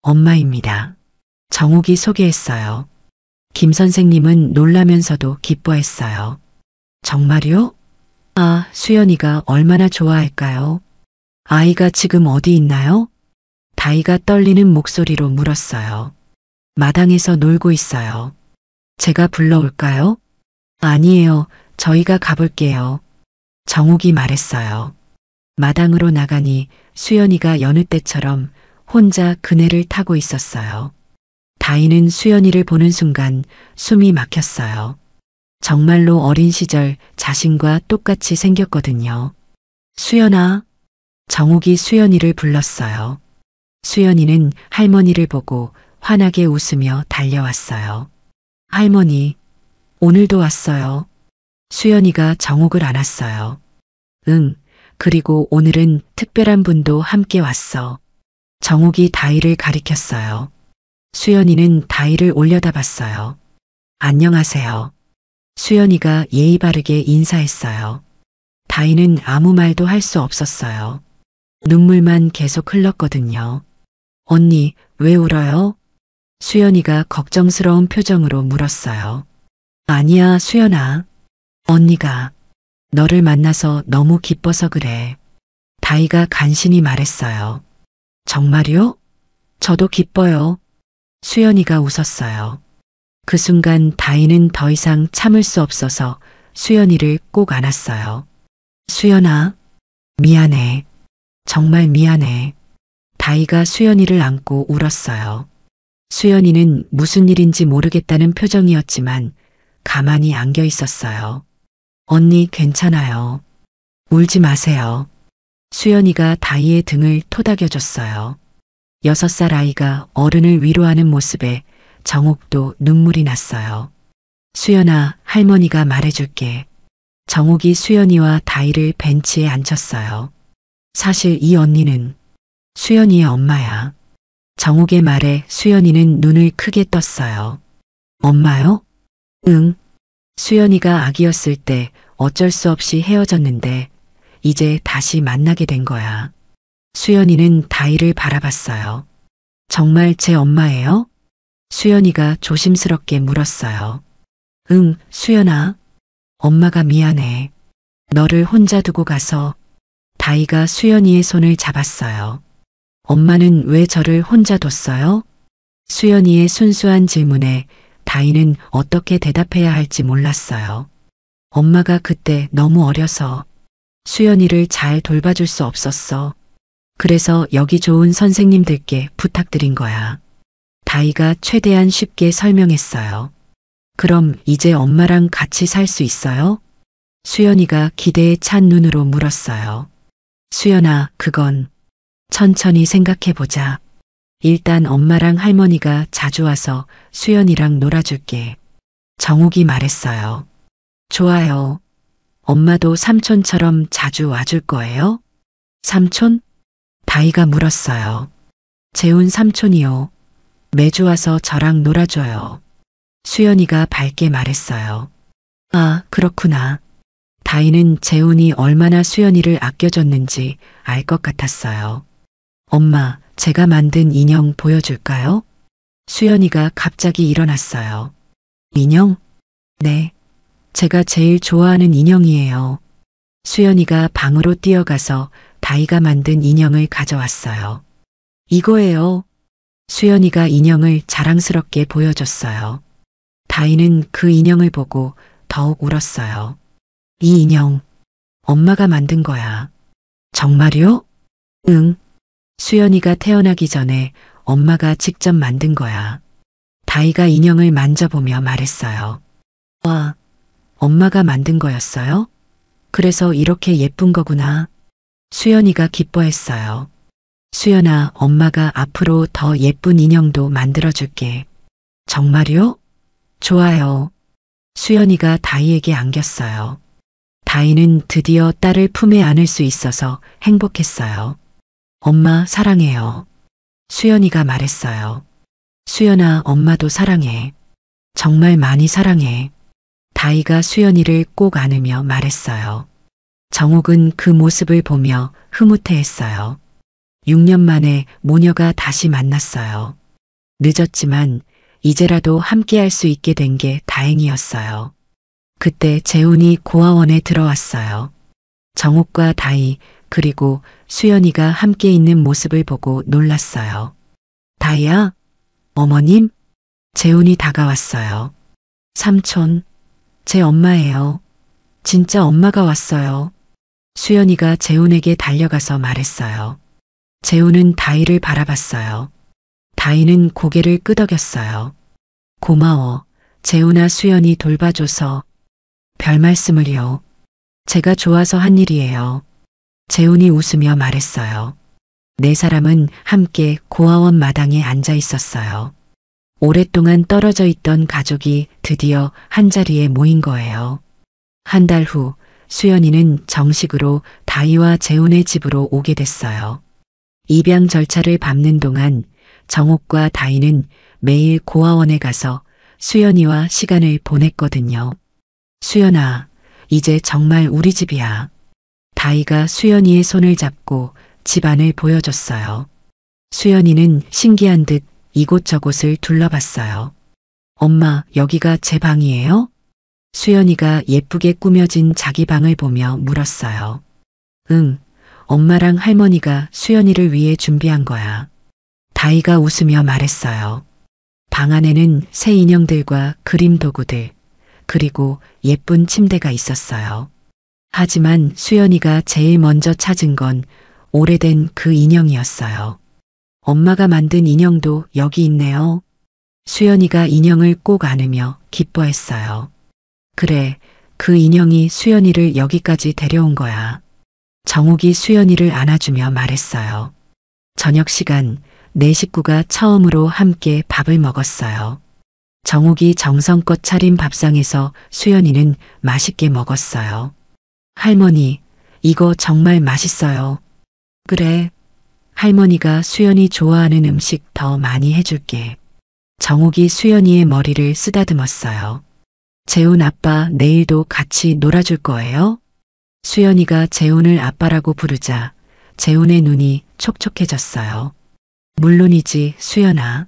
엄마입니다. 정옥이 소개했어요. 김 선생님은 놀라면서도 기뻐했어요. 정말요? 아, 수연이가 얼마나 좋아할까요? 아이가 지금 어디 있나요? 다희가 떨리는 목소리로 물었어요. 마당에서 놀고 있어요. 제가 불러올까요? 아니에요. 저희가 가볼게요. 정옥이 말했어요. 마당으로 나가니 수연이가 여느 때처럼 혼자 그네를 타고 있었어요. 다희는 수연이를 보는 순간 숨이 막혔어요. 정말로 어린 시절 자신과 똑같이 생겼거든요. 수연아. 정옥이 수연이를 불렀어요. 수연이는 할머니를 보고 환하게 웃으며 달려왔어요. 할머니, 오늘도 왔어요. 수연이가 정옥을 안았어요. 응, 그리고 오늘은 특별한 분도 함께 왔어. 정옥이 다희를 가리켰어요. 수연이는 다희를 올려다봤어요. 안녕하세요. 수연이가 예의 바르게 인사했어요. 다희는 아무 말도 할 수 없었어요. 눈물만 계속 흘렀거든요. 언니, 왜 울어요? 수연이가 걱정스러운 표정으로 물었어요. 아니야, 수연아. 언니가 너를 만나서 너무 기뻐서 그래. 다희가 간신히 말했어요. 정말요? 저도 기뻐요. 수연이가 웃었어요. 그 순간 다희는 더 이상 참을 수 없어서 수연이를 꼭 안았어요. 수연아, 미안해. 정말 미안해. 다희가 수연이를 안고 울었어요. 수연이는 무슨 일인지 모르겠다는 표정이었지만 가만히 안겨 있었어요. 언니 괜찮아요. 울지 마세요. 수연이가 다희의 등을 토닥여줬어요. 6살 아이가 어른을 위로하는 모습에 정옥도 눈물이 났어요. 수연아, 할머니가 말해줄게. 정옥이 수연이와 다희를 벤치에 앉혔어요. 사실 이 언니는 수연이의 엄마야. 정옥의 말에 수연이는 눈을 크게 떴어요. 엄마요? 응. 수연이가 아기였을 때 어쩔 수 없이 헤어졌는데 이제 다시 만나게 된 거야. 수연이는 다희를 바라봤어요. 정말 제 엄마예요? 수연이가 조심스럽게 물었어요. 응, 수연아. 엄마가 미안해. 너를 혼자 두고 가서. 다희가 수연이의 손을 잡았어요. 엄마는 왜 저를 혼자 뒀어요? 수연이의 순수한 질문에 다희는 어떻게 대답해야 할지 몰랐어요. 엄마가 그때 너무 어려서 수연이를 잘 돌봐줄 수 없었어. 그래서 여기 좋은 선생님들께 부탁드린 거야. 다희가 최대한 쉽게 설명했어요. 그럼 이제 엄마랑 같이 살 수 있어요? 수연이가 기대에 찬 눈으로 물었어요. 수연아, 그건 천천히 생각해보자. 일단 엄마랑 할머니가 자주 와서 수연이랑 놀아줄게. 정옥이 말했어요. 좋아요. 엄마도 삼촌처럼 자주 와줄 거예요? 삼촌? 다희가 물었어요. 재훈 삼촌이요. 매주 와서 저랑 놀아줘요. 수연이가 밝게 말했어요. 아, 그렇구나. 다희는 재훈이 얼마나 수연이를 아껴줬는지 알 것 같았어요. 엄마, 제가 만든 인형 보여줄까요? 수연이가 갑자기 일어났어요. 인형? 네. 제가 제일 좋아하는 인형이에요. 수연이가 방으로 뛰어가서 다희가 만든 인형을 가져왔어요. 이거예요. 수연이가 인형을 자랑스럽게 보여줬어요. 다희는 그 인형을 보고 더욱 울었어요. 이 인형, 엄마가 만든 거야. 정말요? 응. 수연이가 태어나기 전에 엄마가 직접 만든 거야. 다희가 인형을 만져보며 말했어요. 와, 엄마가 만든 거였어요? 그래서 이렇게 예쁜 거구나. 수연이가 기뻐했어요. 수연아, 엄마가 앞으로 더 예쁜 인형도 만들어줄게. 정말요? 좋아요. 수연이가 다희에게 안겼어요. 다희는 드디어 딸을 품에 안을 수 있어서 행복했어요. 엄마 사랑해요. 수연이가 말했어요. 수연아, 엄마도 사랑해. 정말 많이 사랑해. 다희가 수연이를 꼭 안으며 말했어요. 정옥은 그 모습을 보며 흐뭇해했어요. 6년 만에 모녀가 다시 만났어요. 늦었지만 이제라도 함께할 수 있게 된 게 다행이었어요. 그때 재훈이 고아원에 들어왔어요. 정옥과 다희 그리고 수연이가 함께 있는 모습을 보고 놀랐어요. 다희야? 어머님? 재훈이 다가왔어요. 삼촌, 제 엄마예요. 진짜 엄마가 왔어요. 수연이가 재훈에게 달려가서 말했어요. 재훈은 다희를 바라봤어요. 다희는 고개를 끄덕였어요. 고마워. 재훈아, 수연이 돌봐줘서. 별 말씀을요. 제가 좋아서 한 일이에요. 재훈이 웃으며 말했어요. 네 사람은 함께 고아원 마당에 앉아 있었어요. 오랫동안 떨어져 있던 가족이 드디어 한자리에 모인 거예요. 한 달 후 수연이는 정식으로 다희와 재훈의 집으로 오게 됐어요. 입양 절차를 밟는 동안 정옥과 다희는 매일 고아원에 가서 수연이와 시간을 보냈거든요. 수연아, 이제 정말 우리 집이야. 다희가 수연이의 손을 잡고 집안을 보여줬어요. 수연이는 신기한 듯 이곳저곳을 둘러봤어요. 엄마, 여기가 제 방이에요? 수연이가 예쁘게 꾸며진 자기 방을 보며 물었어요. 응, 엄마랑 할머니가 수연이를 위해 준비한 거야. 다희가 웃으며 말했어요. 방 안에는 새 인형들과 그림 도구들, 그리고 예쁜 침대가 있었어요. 하지만 수연이가 제일 먼저 찾은 건 오래된 그 인형이었어요. 엄마가 만든 인형도 여기 있네요. 수연이가 인형을 꼭 안으며 기뻐했어요. 그래, 그 인형이 수연이를 여기까지 데려온 거야. 정옥이 수연이를 안아주며 말했어요. 저녁 시간 네 식구가 처음으로 함께 밥을 먹었어요. 정옥이 정성껏 차린 밥상에서 수연이는 맛있게 먹었어요. 할머니, 이거 정말 맛있어요. 그래. 할머니가 수연이 좋아하는 음식 더 많이 해줄게. 정옥이 수연이의 머리를 쓰다듬었어요. 재훈 아빠 내일도 같이 놀아줄 거예요? 수연이가 재훈을 아빠라고 부르자 재훈의 눈이 촉촉해졌어요. 물론이지, 수연아.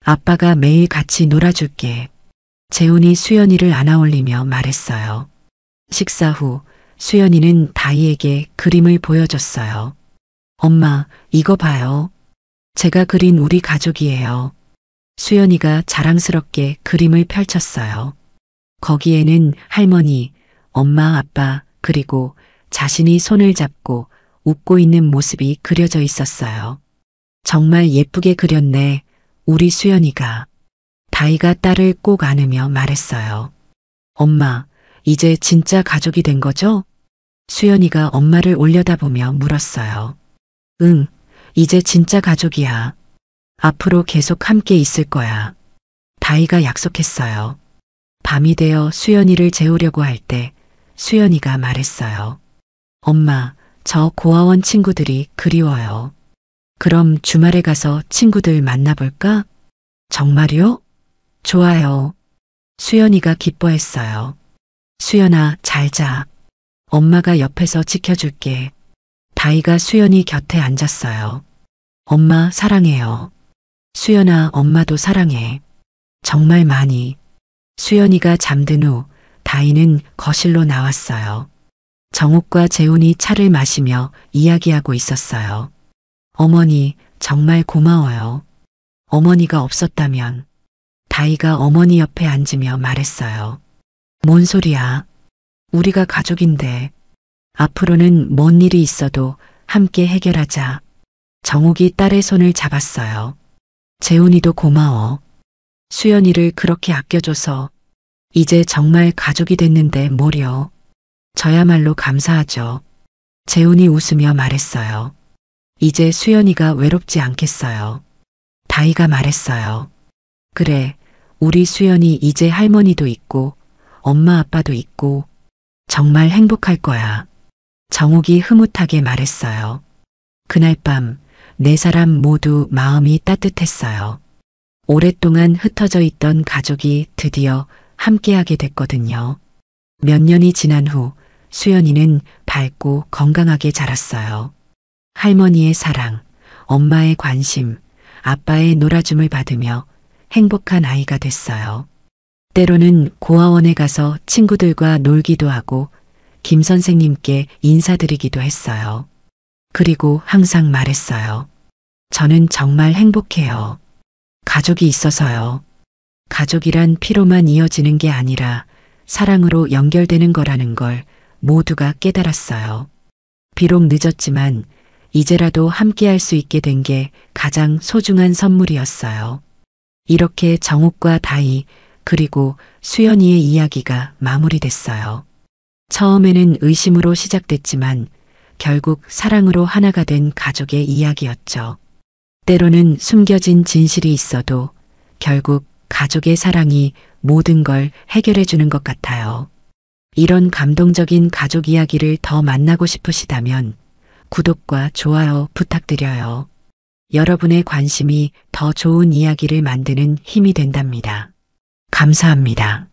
아빠가 매일 같이 놀아줄게. 재훈이 수연이를 안아올리며 말했어요. 식사 후 수연이는 다희에게 그림을 보여줬어요. 엄마, 이거 봐요. 제가 그린 우리 가족이에요. 수연이가 자랑스럽게 그림을 펼쳤어요. 거기에는 할머니, 엄마, 아빠, 그리고 자신이 손을 잡고 웃고 있는 모습이 그려져 있었어요. 정말 예쁘게 그렸네, 우리 수연이가. 다희가 딸을 꼭 안으며 말했어요. 엄마, 이제 진짜 가족이 된 거죠? 수연이가 엄마를 올려다보며 물었어요. 응, 이제 진짜 가족이야. 앞으로 계속 함께 있을 거야. 다희가 약속했어요. 밤이 되어 수연이를 재우려고 할 때 수연이가 말했어요. 엄마, 저 고아원 친구들이 그리워요. 그럼 주말에 가서 친구들 만나볼까? 정말요? 좋아요. 수연이가 기뻐했어요. 수연아, 잘 자. 엄마가 옆에서 지켜줄게. 다이가 수연이 곁에 앉았어요. 엄마 사랑해요. 수연아, 엄마도 사랑해. 정말 많이. 수연이가 잠든 후 다이는 거실로 나왔어요. 정옥과 재훈이 차를 마시며 이야기하고 있었어요. 어머니, 정말 고마워요. 어머니가 없었다면. 다이가 어머니 옆에 앉으며 말했어요. 뭔 소리야. 우리가 가족인데. 앞으로는 뭔 일이 있어도 함께 해결하자. 정옥이 딸의 손을 잡았어요. 재훈이도 고마워. 수연이를 그렇게 아껴줘서 이제 정말 가족이 됐는데 뭐려. 저야말로 감사하죠. 재훈이 웃으며 말했어요. 이제 수연이가 외롭지 않겠어요. 다이가 말했어요. 그래, 우리 수연이 이제 할머니도 있고 엄마 아빠도 있고 정말 행복할 거야. 정옥이 흐뭇하게 말했어요. 그날 밤 네 사람 모두 마음이 따뜻했어요. 오랫동안 흩어져 있던 가족이 드디어 함께하게 됐거든요. 몇 년이 지난 후 수연이는 밝고 건강하게 자랐어요. 할머니의 사랑, 엄마의 관심, 아빠의 놀아줌을 받으며 행복한 아이가 됐어요. 때로는 고아원에 가서 친구들과 놀기도 하고 김 선생님께 인사드리기도 했어요. 그리고 항상 말했어요. 저는 정말 행복해요. 가족이 있어서요. 가족이란 피로만 이어지는 게 아니라 사랑으로 연결되는 거라는 걸 모두가 깨달았어요. 비록 늦었지만 이제라도 함께할 수 있게 된 게 가장 소중한 선물이었어요. 이렇게 정옥과 다이 그리고 수연이의 이야기가 마무리됐어요. 처음에는 의심으로 시작됐지만 결국 사랑으로 하나가 된 가족의 이야기였죠. 때로는 숨겨진 진실이 있어도 결국 가족의 사랑이 모든 걸 해결해 주는 것 같아요. 이런 감동적인 가족 이야기를 더 만나고 싶으시다면 구독과 좋아요 부탁드려요. 여러분의 관심이 더 좋은 이야기를 만드는 힘이 된답니다. 감사합니다.